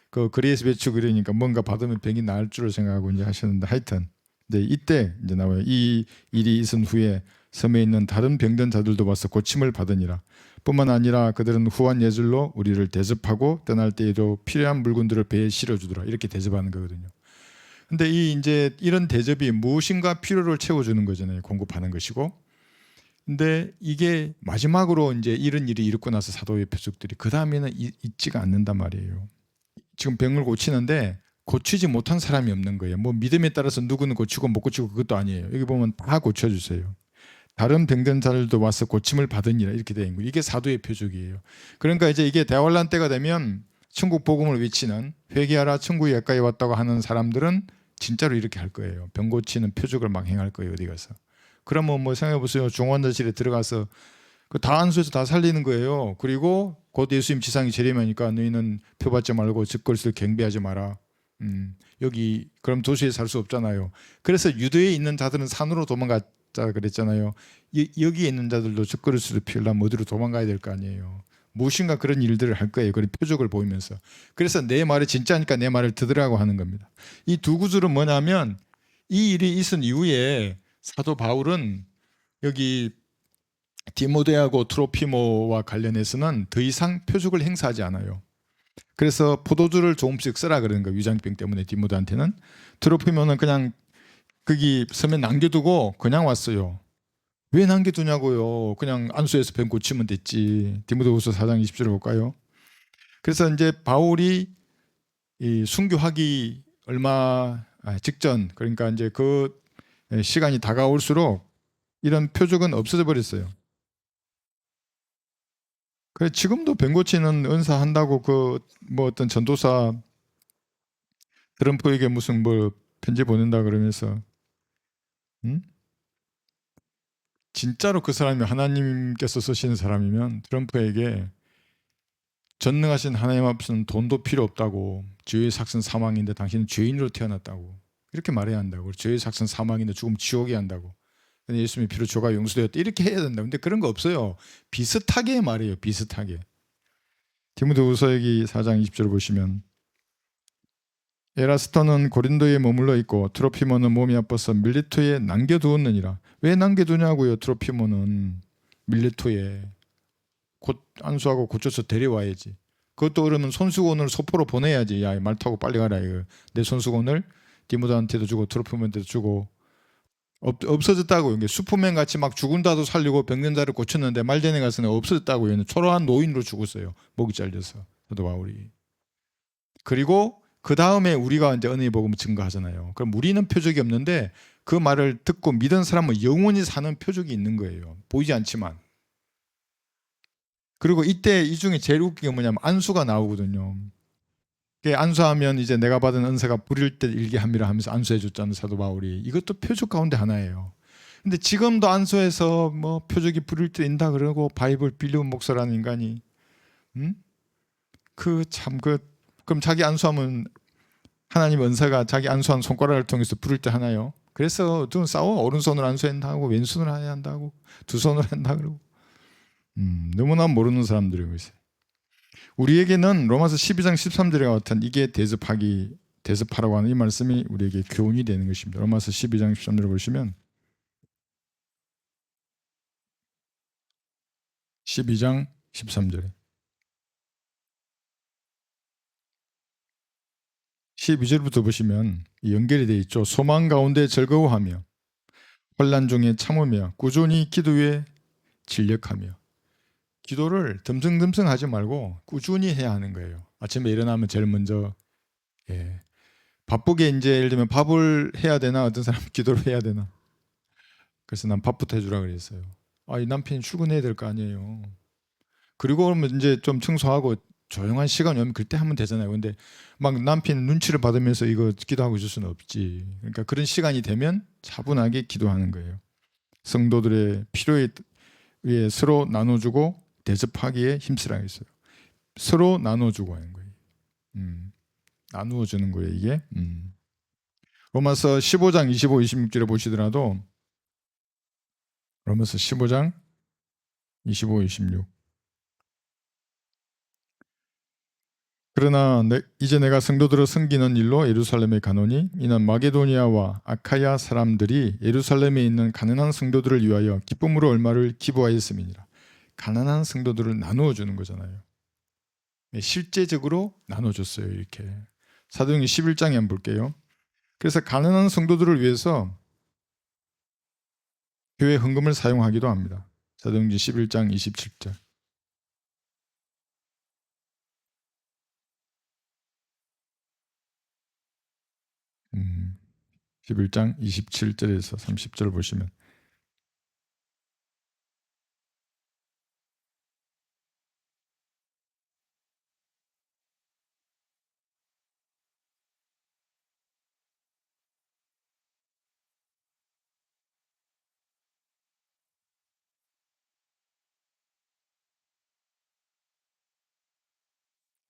Speaker 1: 그 거리에서 외치고 이러니까 뭔가 받으면 병이 나을 줄 생각하고 이제 하셨는데 하여튼 이때 이제 나와요. 이 일이 있은 후에 섬에 있는 다른 병든 자들도 와서 고침을 받으니라. 뿐만 아니라 그들은 후한 예절로 우리를 대접하고 떠날 때에도 필요한 물건들을 배에 실어주더라. 이렇게 대접하는 거거든요. 근데 이 이제 이런 대접이 무엇인가 필요를 채워주는 거잖아요. 공급하는 것이고. 근데 이게 마지막으로 이제 이런 일이 일어나고 나서 사도의 표적들이 그 다음에는 있지가 않는단 말이에요. 지금 병을 고치는데 고치지 못한 사람이 없는 거예요. 뭐 믿음에 따라서 누구는 고치고 못 고치고 그것도 아니에요. 여기 보면 다 고쳐주세요. 다른 병든 자들도 와서 고침을 받으니라 이렇게 되어 있는 거예요. 이게 사도의 표적이에요. 그러니까 이제 이게 대환란 때가 되면 천국 복음을 외치는 회개하라 천국이 가까이 왔다고 하는 사람들은 진짜로 이렇게 할 거예요. 병 고치는 표적을 막 행할 거예요. 어디 가서. 그러면 뭐 생각해 보세요. 중환자실에 들어가서 그 다 안수해서 다 살리는 거예요. 그리고 곧 예수님 지상이 재림하니까 너희는 표 받지 말고 즉거리를 경배하지 마라. 여기 그럼 도시에 살 수 없잖아요. 그래서 유대에 있는 자들은 산으로 도망갔다 그랬잖아요. 여기에 있는 자들도 즉거리를 피우려면 어디로 도망가야 될 거 아니에요. 무엇인가 그런 일들을 할 거예요. 그런 표적을 보이면서. 그래서 내 말이 진짜니까 내 말을 듣으라고 하는 겁니다. 이 두 구절은 뭐냐면 이 일이 있은 이후에 사도 바울은 여기 디모데하고 트로피모와 관련해서는 더 이상 표적을 행사하지 않아요. 그래서 포도주를 조금씩 쓰라 그러는 거예요. 위장병 때문에 디모데한테는. 트로피모는 그냥 거기 섬에 남겨두고 그냥 왔어요. 왜 남겨두냐고요. 그냥 안수해서 병 고치면 됐지. 디모데후서 4장 20절을 볼까요? 그래서 이제 바울이 이 순교하기 얼마 직전, 그러니까 이제 그 시간이 다가올수록 이런 표적은 없어져 버렸어요. 그래 지금도 병 고치는 은사 한다고 그 뭐 어떤 전도사 트럼프에게 무슨 뭐 편지 보낸다 그러면서 진짜로 그 사람이 하나님께서 쓰시는 사람이면 트럼프에게 전능하신 하나님 앞에서는 돈도 필요 없다고, 죄의 삭선 사망인데 당신은 죄인으로 태어났다고 이렇게 말해야 한다고, 죄의 삭선 사망인데 죽으면 지옥에 한다고, 근데 예수님의 피로 죄가 용서되었다 이렇게 해야 된다. 근데 그런 거 없어요. 비슷하게 말해요. 비슷하게. 디모데후서 여기 4장 20절 보시면 에라스토는 고린도에 머물러 있고 트로피모는 몸이 아파서 밀레토에 남겨두었느니라. 왜 남겨두냐고요. 트로피모는 밀레토에 곧 안수하고 고쳐서 데려와야지. 그것도 그러면 손수건을 소포로 보내야지. 야, 말 타고 빨리 가라. 이거. 내 손수건을 디모데한테도 주고 트로피모한테도 주고. 없어졌다고요. 이게 슈퍼맨 같이 막 죽은다도 살리고 병든 자를 고쳤는데 말대에 가서는 없어졌다고요. 초라한 노인으로 죽었어요. 목이 잘려서. 사도 바울이. 그리고 그 다음에 우리가 이제 은혜의 복음을 증거하잖아요. 그럼 우리는 표적이 없는데 그 말을 듣고 믿은 사람은 영원히 사는 표적이 있는 거예요. 보이지 않지만. 그리고 이때 이 중에 제일 웃긴 게 뭐냐면 안수가 나오거든요. 안수하면 이제 내가 받은 은사가 부릴 때 일게 함이라 하면서 안수해 줬잖아요. 사도 바울이. 이것도 표적 가운데 하나예요. 근데 지금도 안수해서 뭐 표적이 부릴 때 인다 그러고 바이블 빌리온 목사라는 인간이 그럼 자기 안수하면 하나님 은사가 자기 안수한 손가락을 통해서 부를 때 하나요? 그래서 좀 싸워. 오른손으로 안수한다고 왼손으로 해야 한다고 두 손으로 한다 그러고 너무나 모르는 사람들이고 있어요. 우리에게는 로마서 12장 13절과 같은 이게 대접하라고 하는 이 말씀이 우리에게 교훈이 되는 것입니다. 로마서 12장 13절을 보시면 12장 13절에 12절부터 보시면 연결이 되어 있죠. 소망 가운데 즐거워하며 혼란 중에 참으며 꾸준히 기도에 진력하며. 기도를 듬성듬성하지 말고 꾸준히 해야 하는 거예요. 아침에 일어나면 제일 먼저 바쁘게 이제 예를 들면 밥을 해야 되나 어떤 사람은 기도를 해야 되나. 그래서 난 밥부터 해주라 그랬어요. 이 남편이 출근해야 될 거 아니에요. 그리고 그러면 이제 좀 청소하고 조용한 시간이 오면 그때 하면 되잖아요. 근데 막 남편 눈치를 받으면서 이거 기도하고 있을 수는 없지. 그러니까 그런 시간이 되면 차분하게 기도하는 거예요. 성도들의 필요에 의해 서로 나눠주고 대접하기에 힘쓰라 했어요. 서로 나눠주고 하는 거예요. 나누어 주는 거예요, 이게. 로마서 15장 25, 26절에 보시더라도 로마서 15장 25, 26. 그러나 이제 내가 성도들을 섬기는 일로 예루살렘에 가노니 이는 마게도니아와 아카야 사람들이 예루살렘에 있는 가난한 성도들을 위하여 기쁨으로 얼마를 기부하였음이니라. 가난한 성도들을 나누어 주는 거잖아요. 실제적으로 나눠줬어요. 이렇게 사도행전 11장에 한번 볼게요. 그래서 가난한 성도들을 위해서 교회 헌금을 사용하기도 합니다. 사도행전 11장 27절. 11장 27절에서 30절 보시면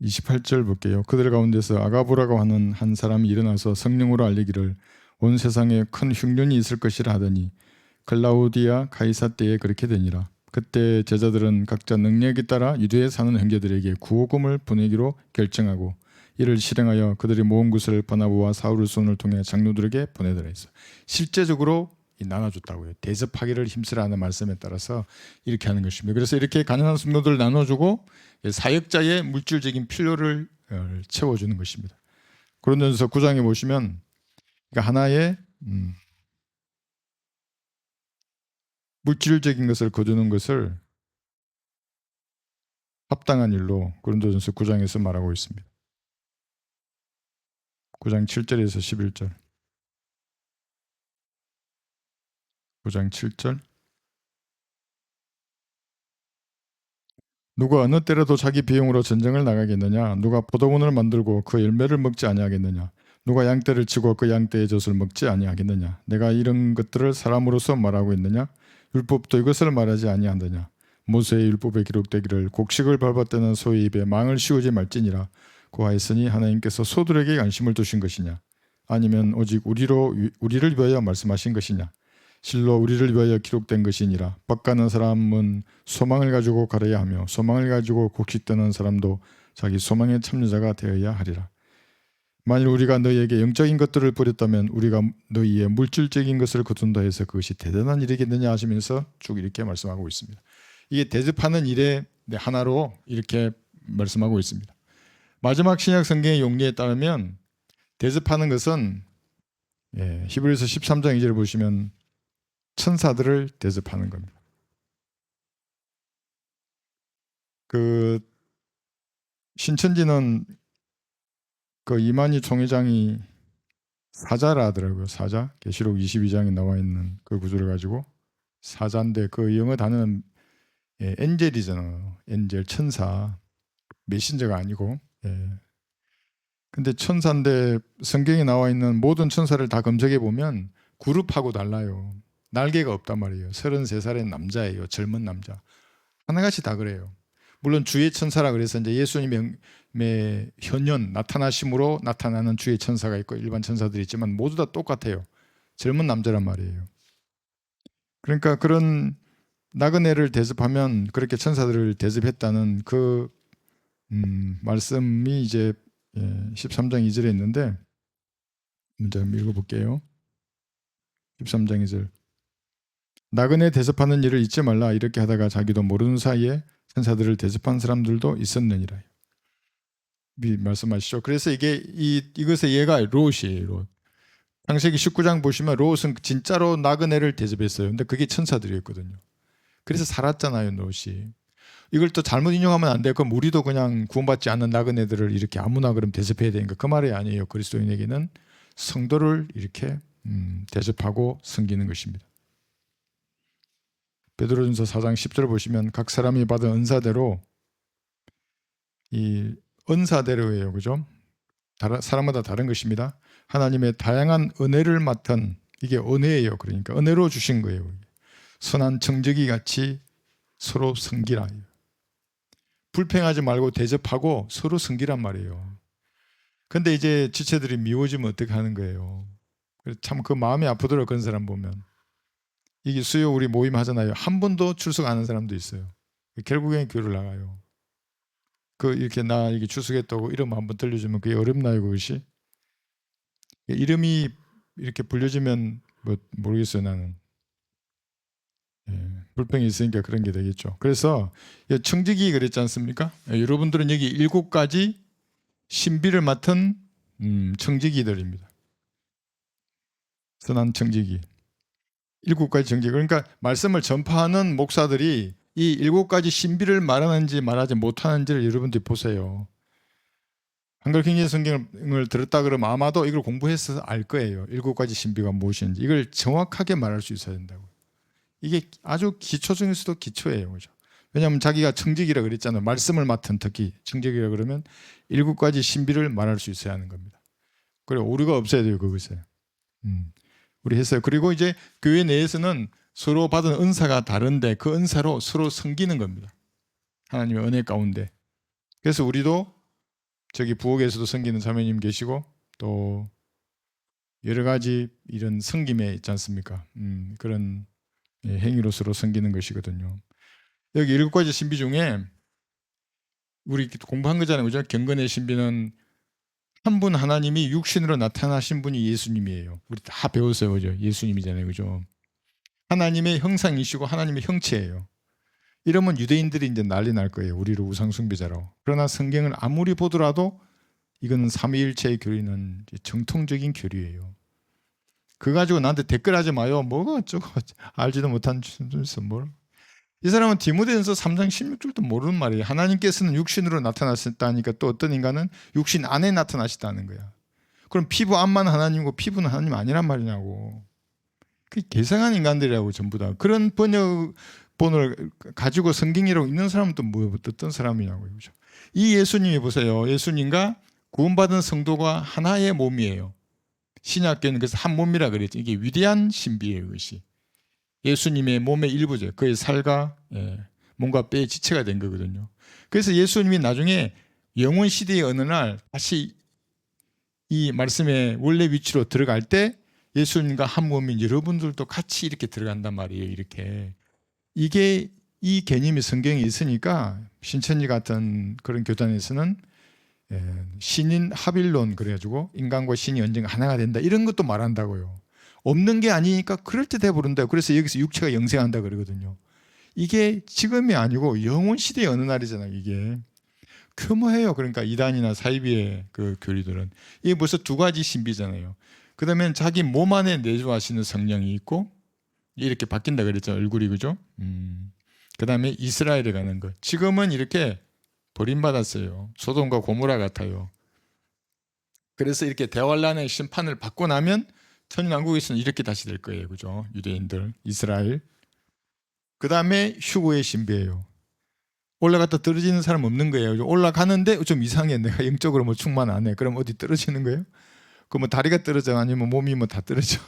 Speaker 1: 28절 볼게요. 그들 가운데서 아가보라고 하는 한 사람이 일어나서 성령으로 알리기를 온 세상에 큰 흉년이 있을 것이라 하더니 글라우디아 가이사 때에 그렇게 되니라. 그때 제자들은 각자 능력에 따라 유대에 사는 형제들에게 구호금을 보내기로 결정하고 이를 실행하여 그들이 모은 것을 바나바와 사울의 손을 통해 장로들에게 보내더라 했어. 실제적으로 나눠줬다고요. 대접하기를 힘쓰라 하는 말씀에 따라서 이렇게 하는 것입니다. 그래서 이렇게 가난한 성도들 나눠주고 사역자의 물질적인 필요를 채워주는 것입니다. 고린도전서 9장에 보시면 하나의 물질적인 것을 거두는 것을 합당한 일로 고린도전서 9장에서 말하고 있습니다. 9장 7절에서 11절. 9장 7절. 누가 어느 때라도 자기 비용으로 전쟁을 나가겠느냐? 누가 포도원을 만들고 그 열매를 먹지 아니하겠느냐? 누가 양떼를 치고 그 양떼의 젖을 먹지 아니하겠느냐? 내가 이런 것들을 사람으로서 말하고 있느냐? 율법도 이것을 말하지 아니하느냐? 모세의 율법에 기록되기를 곡식을 밟았다는 소의 입에 망을 씌우지 말지니라 고하였으니 하나님께서 소들에게 관심을 두신 것이냐? 아니면 오직 우리를 위하여 말씀하신 것이냐? 실로 우리를 위하여 기록된 것이니라. 밭가는 사람은 소망을 가지고 갈아야 하며 소망을 가지고 곡식 떠는 사람도 자기 소망의 참여자가 되어야 하리라. 만일 우리가 너희에게 영적인 것들을 버렸다면 우리가 너희의 물질적인 것을 거둔다 해서 그것이 대단한 일이겠느냐 하시면서 쭉 이렇게 말씀하고 있습니다. 이게 대접하는 일의 하나로 이렇게 말씀하고 있습니다. 마지막 신약 성경의 용리에 따르면 대접하는 것은 히브리서 13장 2절 보시면 천사들을 대접하는 겁니다. 그 신천지는 그 이만희 총회장이 사자라 하더라고요. 사자. 계시록 22장에 나와 있는 그 구조를 가지고 사자인데 그 영어 단어는 엔젤이잖아요. 엔젤 천사. 메신저가 아니고. 근데 천사인데 성경에 나와 있는 모든 천사를 다 검색해 보면 그룹하고 달라요. 날개가 없단 말이에요. 33살의 남자예요. 젊은 남자. 하나같이 다 그래요. 물론 주의 천사라 그래서 이제 예수님의 현현 나타나심으로 나타나는 주의 천사가 있고 일반 천사들이 있지만 모두 다 똑같아요. 젊은 남자란 말이에요. 그러니까 그런 나그네를 대접하면 그렇게 천사들을 대접했다는 그 말씀이 이제 13장 2절에 있는데 먼저 읽어볼게요. 13장 2절. 나그네 대접하는 일을 잊지 말라. 이렇게 하다가 자기도 모르는 사이에 천사들을 대접한 사람들도 있었느니라. 말씀하시죠. 그래서 이것의 예가 롯이에요. 롯. 창세기 19장 보시면 롯은 진짜로 나그네를 대접했어요. 근데 그게 천사들이었거든요. 그래서 살았잖아요, 롯이. 이걸 또 잘못 인용하면 안 돼요. 그럼 우리도 그냥 구원받지 않는 나그네들을 이렇게 아무나 그럼 대접해야 되니까 그 말이 아니에요. 그리스도인에게는 성도를 이렇게 대접하고 섬기는 것입니다. 베드로전서 4장 10절 보시면 각 사람이 받은 은사대로 이 은사대로예요. 그죠? 사람마다 다른 것입니다. 하나님의 다양한 은혜를 맡은 이게 은혜예요. 그러니까 은혜로 주신 거예요. 선한 청지기 같이 서로 섬기라. 불평하지 말고 대접하고 서로 섬기란 말이에요. 근데 이제 지체들이 미워지면 어떻게 하는 거예요? 참 그 마음이 아프더라고요. 그런 사람 보면. 이게 수요 우리 모임 하잖아요. 한 번도 출석 안 하는 사람도 있어요. 결국엔 교회를 나가요. 그 이렇게 나 이게 추수겠다고 이름 한번 들려주면 그게 어렵나요, 그것이? 이름이 이렇게 불려지면 뭐 모르겠어요, 나는. 불평이 있으니까 그런 게 되겠죠. 그래서 청지기 그랬지 않습니까? 여러분들은 여기 7가지 신비를 맡은 청지기들입니다. 선한 청지기. 7가지 청지기. 그러니까 말씀을 전파하는 목사들이 이 7가지 신비를 말하는지 말하지 못하는지를 여러분들이 보세요. 한글 킹제임 성경을 들었다 그러면 아마도 이걸 공부해서 알 거예요. 7가지 신비가 무엇인지. 이걸 정확하게 말할 수 있어야 된다고. 이게 아주 기초 중에서도 기초예요. 그죠? 왜냐하면 자기가 청지기라 그랬잖아요. 말씀을 맡은 특히 청지기라 그러면 7가지 신비를 말할 수 있어야 하는 겁니다. 그리고 오류가 없어야 돼요. 그것에. 우리 했어요. 그리고 이제 교회 내에서는 서로 받은 은사가 다른데 그 은사로 서로 섬기는 겁니다. 하나님의 은혜 가운데. 그래서 우리도 저기 부엌에서도 섬기는 자매님 계시고 또 여러 가지 이런 섬김에 있지 않습니까? 그런 행위로서로 섬기는 것이거든요. 여기 7가지 신비 중에 우리 공부한 거잖아요. 그죠? 경건의 신비는 한 분 하나님이 육신으로 나타나신 분이 예수님이에요. 우리 다 배웠어요. 그죠? 예수님이잖아요. 그죠? 하나님의 형상이시고 하나님의 형체예요. 이러면 유대인들이 이제 난리 날 거예요. 우리를 우상숭배자라고. 그러나 성경을 아무리 보더라도 이건 삼위일체의 교리는 정통적인 교리예요. 그거 가지고 나한테 댓글하지 마요. 뭐가 어쩌고 알지도 못한 짓을 뭘. 이 사람은 디모데전서 3장 16절도 모르는 말이에요. 하나님께서는 육신으로 나타나셨다니까 또 어떤 인간은 육신 안에 나타나셨다는 거야. 그럼 피부 안만 하나님이고 피부는 하나님 아니란 말이냐고. 그 개성한 인간들이라고 전부 다. 그런 번역본을 가지고 성경이라고 있는 사람은 또 뭐 어떤 사람이냐고요. 그렇죠? 이 예수님이 보세요. 예수님과 구원받은 성도가 하나의 몸이에요. 신약교회는 그래서 한 몸이라 그랬죠. 이게 위대한 신비예요. 이것이. 예수님의 몸의 일부죠. 그의 살과 몸과 뼈의 지체가 된 거거든요. 그래서 예수님이 나중에 영원 시대의 어느 날 다시 이 말씀의 원래 위치로 들어갈 때 예수님과 한 몸인 여러분들도 같이 이렇게 들어간단 말이에요. 이렇게. 이게 이 개념이 성경에 있으니까 신천지 같은 그런 교단에서는 신인 합일론 그래가지고 인간과 신이 언젠가 하나가 된다 이런 것도 말한다고요. 없는 게 아니니까 그럴 때 돼 버린다. 그래서 여기서 육체가 영생한다 그러거든요. 이게 지금이 아니고 영원 시대의 어느 날이잖아요. 이게 교모해요. 그러니까 이단이나 사이비의 그 교리들은 이게 벌써 2가지 신비잖아요. 그다음에 자기 몸 안에 내주하시는 성령이 있고 이렇게 바뀐다 그랬죠. 얼굴이 그죠? 그다음에 이스라엘에 가는 것. 지금은 이렇게 버림받았어요. 소돔과 고모라 같아요. 그래서 이렇게 대환란의 심판을 받고 나면 천년왕국에서는 이렇게 다시 될 거예요. 그죠? 유대인들, 이스라엘. 그 다음에 휴거의 신비예요. 올라갔다 떨어지는 사람 없는 거예요. 올라가는데 좀 이상해. 내가 영적으로 뭐 충만 안 해. 그럼 어디 떨어지는 거예요? 그 뭐 다리가 떨어져 아니면 몸이 뭐 다 떨어져.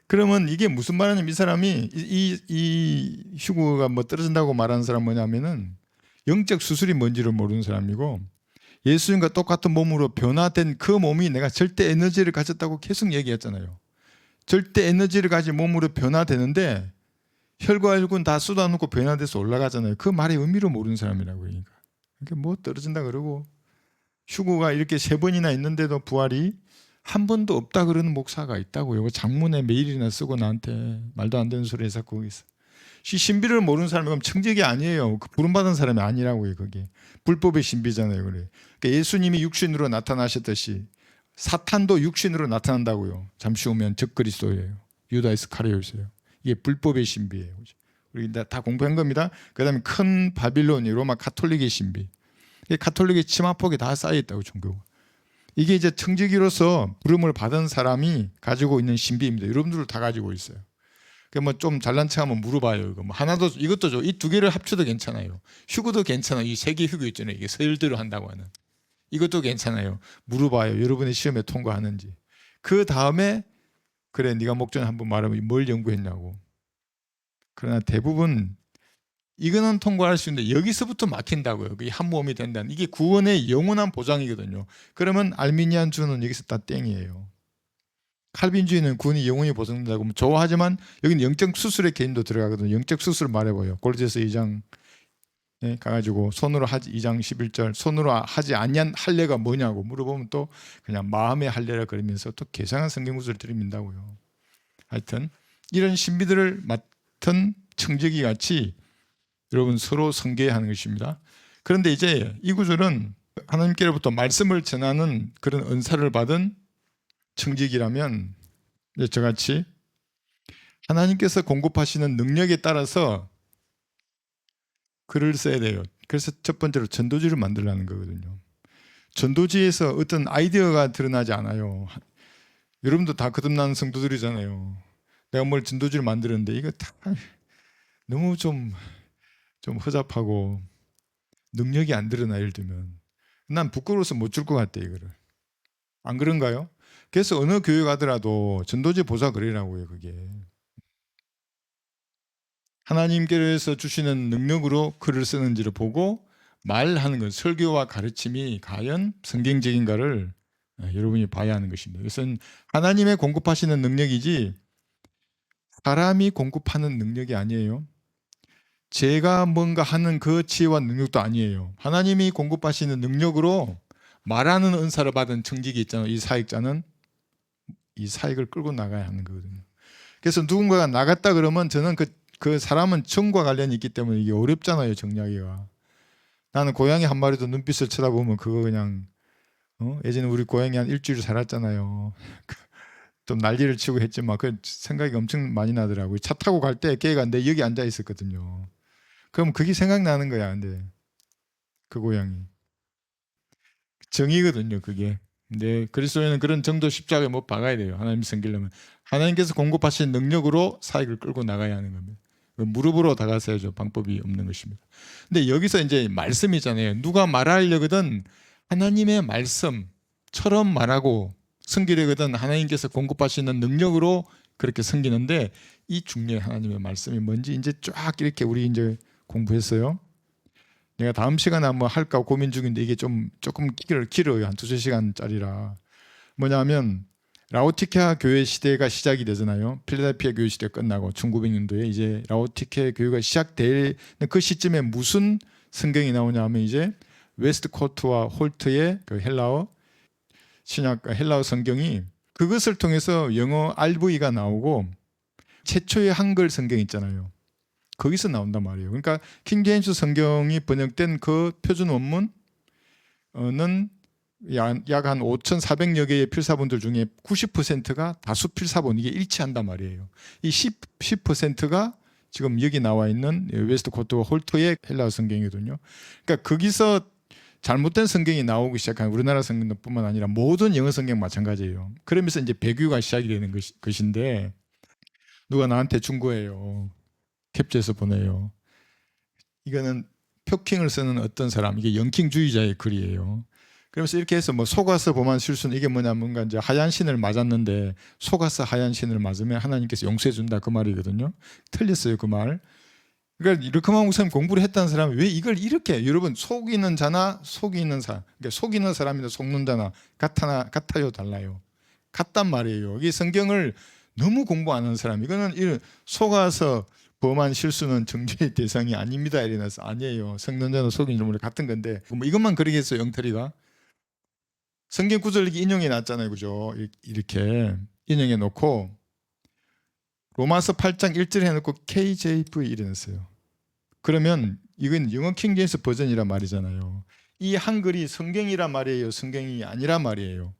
Speaker 1: 그러면 이게 무슨 말이냐면 이 사람이 이 휴거가 뭐 떨어진다고 말하는 사람 뭐냐면은 영적 수술이 뭔지를 모르는 사람이고 예수님과 똑같은 몸으로 변화된 그 몸이 내가 절대 에너지를 가졌다고 계속 얘기했잖아요. 절대 에너지를 가진 몸으로 변화되는데 혈과 혈군 다 쏟아놓고 변화돼서 올라가잖아요. 그 말의 의미를 모르는 사람이라고 그러니까. 그러니까 뭐 떨어진다 그러고 휴거가 이렇게 3번이나 있는데도 부활이 한 번도 없다 그러는 목사가 있다고요. 장문에 메일이나 쓰고 나한테 말도 안 되는 소리 해서 거기 있어. 신비를 모르는 사람이 그럼 청지기 아니에요. 그 부름받은 사람이 아니라고요. 그게 불법의 신비잖아요. 그래. 그러니까 예수님이 육신으로 나타나셨듯이 사탄도 육신으로 나타난다고요. 잠시 후면 적그리스도예요. 유다 이스카리오트예요. 이게 불법의 신비예요. 우리 다 공부한 겁니다. 그다음에 큰 바빌론이 로마 가톨릭의 신비. 가톨릭의 치마폭이 다 쌓여 있다고 종교. 이게 이제 청지기로서 부름을 받은 사람이 가지고 있는 신비입니다. 여러분들도 다 가지고 있어요. 뭐 좀 잘난 척하면 물어봐요. 이거 뭐 하나도 이것도 이 2개를 합쳐도 괜찮아요. 휴거도 괜찮아요. 이 세계 휴거 있잖아요. 이게 서열대로 한다고 하는 이것도 괜찮아요. 물어봐요. 여러분의 시험에 통과하는지. 그 다음에 그래 네가 목전에 한번 말하면 뭘 연구했냐고. 그러나 대부분 이거는 통과할 수 있는데 여기서부터 막힌다고요. 그게 한 몸이 된다는 이게 구원의 영원한 보장이거든요. 그러면 알미니안주는 여기서 다 땡이에요. 칼빈주의는 구원이 영원히 보장된다고 좋아하지만 여기는 영적 수술의 개념도 들어가거든요. 영적 수술 말해봐요. 골로새서 2장 가가지고 손으로 하지 2장 11절 손으로 하지 아니한 할례가 뭐냐고 물어보면 또 그냥 마음의 할례라 그러면서 또 개상한 성경 구절을 들이민다고요. 하여튼 이런 신비들을 맡은 청지기 같이 여러분 서로 섬겨야 하는 것입니다. 그런데 이제 이 구절은 하나님께로부터 말씀을 전하는 그런 은사를 받은 청지기라면 저같이 하나님께서 공급하시는 능력에 따라서 글을 써야 돼요. 그래서 첫 번째로 전도지를 만들라는 거거든요. 전도지에서 어떤 아이디어가 드러나지 않아요. 여러분도 다 거듭난 성도들이잖아요. 내가 뭘 전도지를 만들었는데 이거 다 너무 좀 허접하고 능력이 안 드러나. 예를 들면 난 부끄러워서 못 줄 것 같아 이거를. 안 그런가요? 그래서 어느 교회 가더라도 전도지 보자 그러라고요. 그게 하나님께서 주시는 능력으로 글을 쓰는지를 보고 말하는 것, 설교와 가르침이 과연 성경적인가를 여러분이 봐야 하는 것입니다. 이것은 하나님의 공급하시는 능력이지 사람이 공급하는 능력이 아니에요. 제가 뭔가 하는 그 지혜와 능력도 아니에요. 하나님이 공급하시는 능력으로 말하는 은사를 받은 청지기 있잖아요. 이 사역자는 이 사역을 끌고 나가야 하는 거거든요. 그래서 누군가가 나갔다 그러면 저는 그 사람은 정과 관련이 있기 때문에 이게 어렵잖아요. 정리하기가. 나는 고양이 한 마리도 눈빛을 쳐다보면 그거 그냥 예전에 우리 고양이 한 일주일 살았잖아요. 좀 난리를 치고 했지만 그 생각이 엄청 많이 나더라고요. 차 타고 갈 때 걔가 내 여기 앉아 있었거든요. 그럼 그게 생각나는 거야. 근데 그 고양이 정이거든요. 그게. 근데 그리스도인은 그런 정도 십자가에 못 박아야 돼요. 하나님 섬기려면 하나님께서 공급하신 능력으로 사역을 끌고 나가야 하는 겁니다. 무릎으로 다가서야죠. 방법이 없는 것입니다. 근데 여기서 이제 말씀이잖아요. 누가 말하려거든 하나님의 말씀처럼 말하고 섬기려거든 하나님께서 공급하시는 능력으로 그렇게 섬기는데 이 중요한 하나님의 말씀이 뭔지 이제 쫙 이렇게 우리 이제 공부했어요. 내가 다음 시간에 한번 할까 고민 중인데 이게 조금 길어요. 한 2-3시간짜리라. 뭐냐면 라오디케아 교회 시대가 시작이 되잖아요. 필라델피아 교회 시대 끝나고 1900년도에 이제 라오디케아 교회가 시작되는 그 시점에 무슨 성경이 나오냐면 이제 웨스트코트와 홀트의 그 헬라어 신약 헬라어 성경이 그것을 통해서 영어 RV가 나오고 최초의 한글 성경 있잖아요. 거기서 나온단 말이에요. 그러니까 킹제임스 성경이 번역된 그 표준 원문은 약 한 5,400여 개의 필사본들 중에 90%가 다수 필사본 이게 일치한단 말이에요. 이 10%가 지금 여기 나와 있는 웨스트코트 홀트의 헬라어 성경이거든요. 그러니까 거기서 잘못된 성경이 나오기 시작한 우리나라 성경뿐만 아니라 모든 영어 성경 마찬가지예요. 그러면서 이제 배교가 시작이 되는 것인데 누가 나한테 준 거예요. 캡처해서 보내요. 이거는 표킹을 쓰는 어떤 사람, 이게 영킹주의자의 글이에요. 그래서 이렇게 해서 뭐 속아서 범한 실수는 이게 뭐냐면 뭔가 이제 하얀 신을 맞았는데 속아서 하얀 신을 맞으면 하나님께서 용서해 준다 그 말이거든요. 틀렸어요 그 말. 그러니까 이렇게만 우선 공부를 했다는 사람이 왜 이걸 이렇게 여러분 속이는 자나 속이는 사람, 그러니까 속이는 사람이나 속는 자나 같아요 달라요. 같단 말이에요. 이게 성경을 너무 공부 안 하는 사람 이거는 속아서 범한 실수는 정죄의 대상이 아닙니다. 이래서 아니에요. 속는 자는 속이는 자는 같은 건데 뭐 이것만 그러겠어요. 영털이가. 성경 구절 이렇게 인용해 놨잖아요. 그죠? 이렇게 인용해 놓고 로마서 8장 1절 해놓고 KJV 이래놨어요. 그러면 이건 영어 킹제임스 버전이란 말이잖아요. 이 한글이 성경이란 말이에요. 성경이 아니란 말이에요.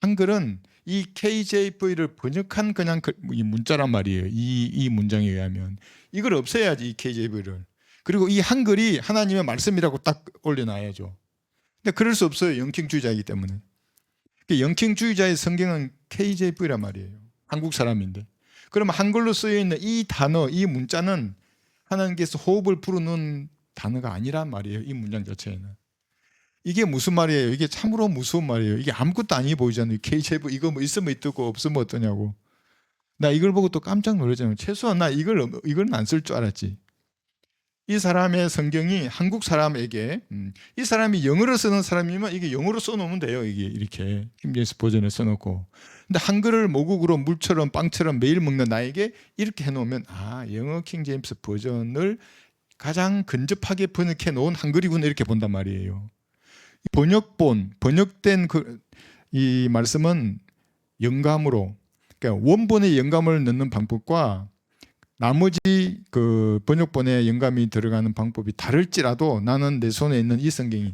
Speaker 1: 한글은 이 KJV를 번역한 그냥 이 문자란 말이에요. 이 문장에 의하면 이걸 없애야지 이 KJV를. 그리고 이 한글이 하나님의 말씀이라고 딱 올려놔야죠. 근데 그럴 수 없어요. 영킹주의자이기 때문에. 영킹주의자의 성경은 KJV란 말이에요. 한국 사람인데. 그러면 한글로 쓰여 있는 이 단어, 이 문자는 하나님께서 호흡을 불어넣은 단어가 아니란 말이에요. 이 문장 자체에는. 이게 무슨 말이에요? 이게 참으로 무서운 말이에요. 이게 아무것도 아니게 보이잖아요. KJV 이거 뭐 있으면 어떻고 없으면 어떠냐고. 나 이걸 보고 또 깜짝 놀랐잖아요. 최소한 나 이건 안 쓸 줄 알았지. 이 사람의 성경이 한국 사람에게 이 사람이 영어로 쓰는 사람이면 이게 영어로 써놓으면 돼요. 이게 이렇게 킹제임스 버전을 써놓고. 근데 한글을 모국으로 물처럼 빵처럼 매일 먹는 나에게 이렇게 해놓으면 영어 킹제임스 버전을 가장 근접하게 번역해 놓은 한글이구나 이렇게 본단 말이에요. 번역된 이 말씀은 영감으로, 그러니까 원본의 영감을 넣는 방법과 나머지 그 번역본에 영감이 들어가는 방법이 다를지라도 나는 내 손에 있는 이 성경이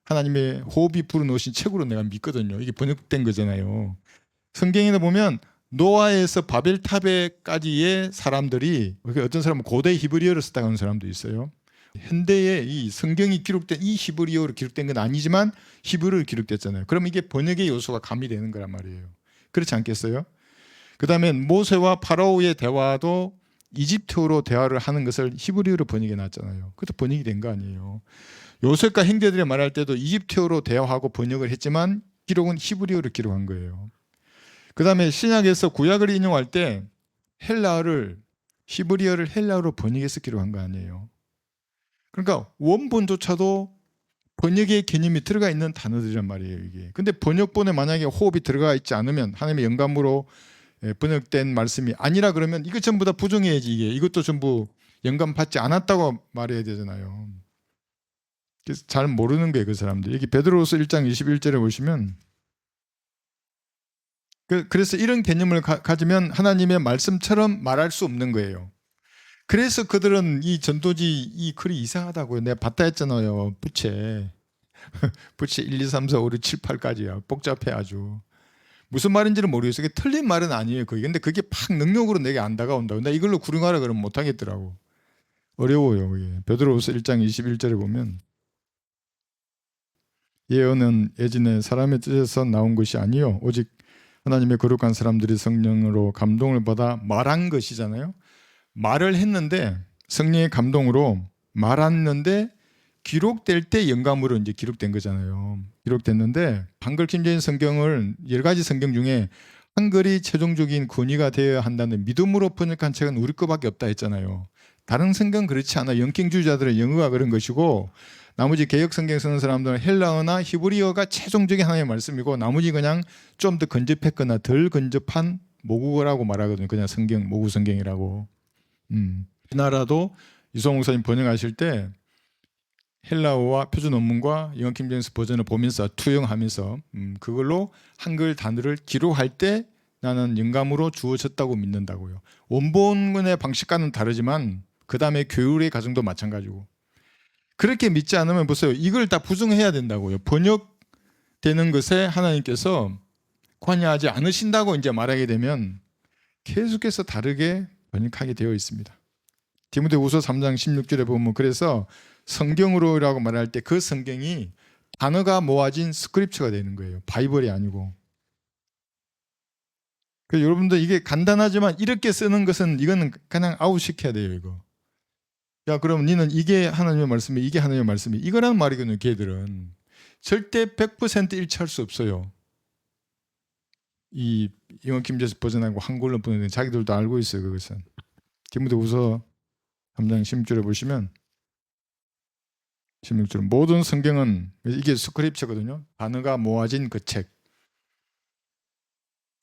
Speaker 1: 하나님의 호흡이 불어넣으신 책으로 내가 믿거든요. 이게 번역된 거잖아요. 성경에 보면 노아에서 바벨탑에까지의 사람들이, 어떤 사람은 고대 히브리어를 썼다고 하는 사람도 있어요. 현대에 이 성경이 기록된 이 히브리어로 기록된 건 아니지만 히브리어로 기록됐잖아요. 그럼 이게 번역의 요소가 가미되는 거란 말이에요. 그렇지 않겠어요? 그 다음에 모세와 파라오의 대화도 이집트어로 대화를 하는 것을 히브리어로 번역해 놨잖아요. 그것도 번역이 된 거 아니에요. 요셉과 형제들이 말할 때도 이집트어로 대화하고 번역을 했지만 기록은 히브리어로 기록한 거예요. 그 다음에 신약에서 구약을 인용할 때 헬라어를, 히브리어를 헬라어로 번역해서 기록한 거 아니에요. 그러니까 원본조차도 번역의 개념이 들어가 있는 단어들이란 말이에요, 이게. 근데 번역본에 만약에 호흡이 들어가 있지 않으면, 하나님의 영감으로 번역된 말씀이 아니라 그러면 이거 전부 다 부정해야지, 이게. 이것도 전부 영감 받지 않았다고 말해야 되잖아요. 그래서 잘 모르는 거예요, 그 사람들. 여기 베드로후서 1장 21절에 보시면, 그래서 이런 개념을 가지면 하나님의 말씀처럼 말할 수 없는 거예요. 그래서 그들은 이 전도지 이 글이 이상하다고요. 내가 봤다 했잖아요. 부채 1, 2, 3, 4, 5, 6, 7, 8까지야. 복잡해 아주. 무슨 말인지는 모르겠어요. 그게 틀린 말은 아니에요. 그게. 근데 그게 팍 능력으로 내게 안 다가온다고. 나 이걸로 구령하라 그러면 못 하겠더라고. 어려워요. 그게. 베드로후서 1장 21절에 보면 예언은 예전에 사람의 뜻에서 나온 것이 아니요 오직 하나님의 거룩한 사람들이 성령으로 감동을 받아 말한 것이잖아요. 말을 했는데 성령의 감동으로 말았는데 기록될 때 영감으로 이제 기록된 거잖아요. 기록됐는데 한글 킴제인 성경을 여러 가지 성경 중에 한글이 최종적인 권위가 되어야 한다는 믿음으로 번역한 책은 우리 거밖에 없다 했잖아요. 다른 성경은 그렇지 않아. 영경주의자들은 영어가 그런 것이고 나머지 개혁 성경 쓰는 사람들은 헬라어나 히브리어가 최종적인 하나님의 말씀이고 나머지 그냥 좀 더 근접했거나 덜 근접한 모국어라고 말하거든요. 그냥 성경, 모국 성경이라고. 우리나라도 이성호 목사님 번역하실 때 헬라어와 표준 원문과 영어 킹제임스 버전을 보면서 투영하면서 그걸로 한글 단어를 기록할 때 나는 영감으로 주어졌다고 믿는다고요. 원본문의 방식과는 다르지만 그 다음에 교율의 과정도 마찬가지고. 그렇게 믿지 않으면 보세요. 이걸 다 부정해야 된다고요. 번역되는 것에 하나님께서 관여하지 않으신다고 이제 말하게 되면 계속해서 다르게 번역하게 되어 있습니다. 디모데후서 3장 16절에 보면 그래서 성경으로라고 말할 때 그 성경이 단어가 모아진 스크립처가 되는 거예요. 바이블이 아니고. 그래서 여러분들 이게 간단하지만 이렇게 쓰는 것은 이거는 그냥 아웃시켜야 돼요. 이거. 야 그럼 니는 이게 하나님의 말씀이 이게 하나님의 말씀이 이거란 말이거든요. 걔들은 절대 100% 일치할 수 없어요. 이 영어 킴제임스 버전하고 한글로 보내는 자기들도 알고 있어요. 그것은. 디모데후서 3장 16절에 보시면 16절 모든 성경은 이게 스크립처거든요. 단어가 모아진 그 책.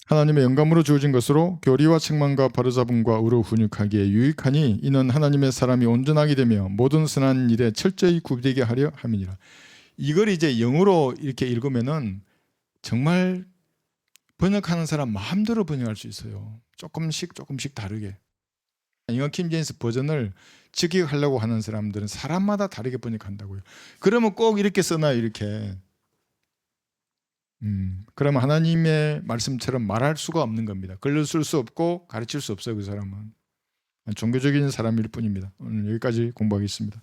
Speaker 1: 하나님의 영감으로 주어진 것으로 교리와 책망과 바로잡음과 의로 훈육하기에 유익하니 이는 하나님의 사람이 온전하게 되며 모든 선한 일에 철저히 구비되게 하려 함이니라. 이걸 이제 영어로 이렇게 읽으면은 정말 번역하는 사람 마음대로 번역할 수 있어요. 조금씩 다르게. 영어 킹제임스 버전을 직역하려고 하는 사람들은 사람마다 다르게 번역한다고요. 그러면 꼭 이렇게 써놔요. 이렇게. 그러면 하나님의 말씀처럼 말할 수가 없는 겁니다. 글로 쓸 수 없고 가르칠 수 없어요. 그 사람은. 종교적인 사람일 뿐입니다. 오늘 여기까지 공부하겠습니다.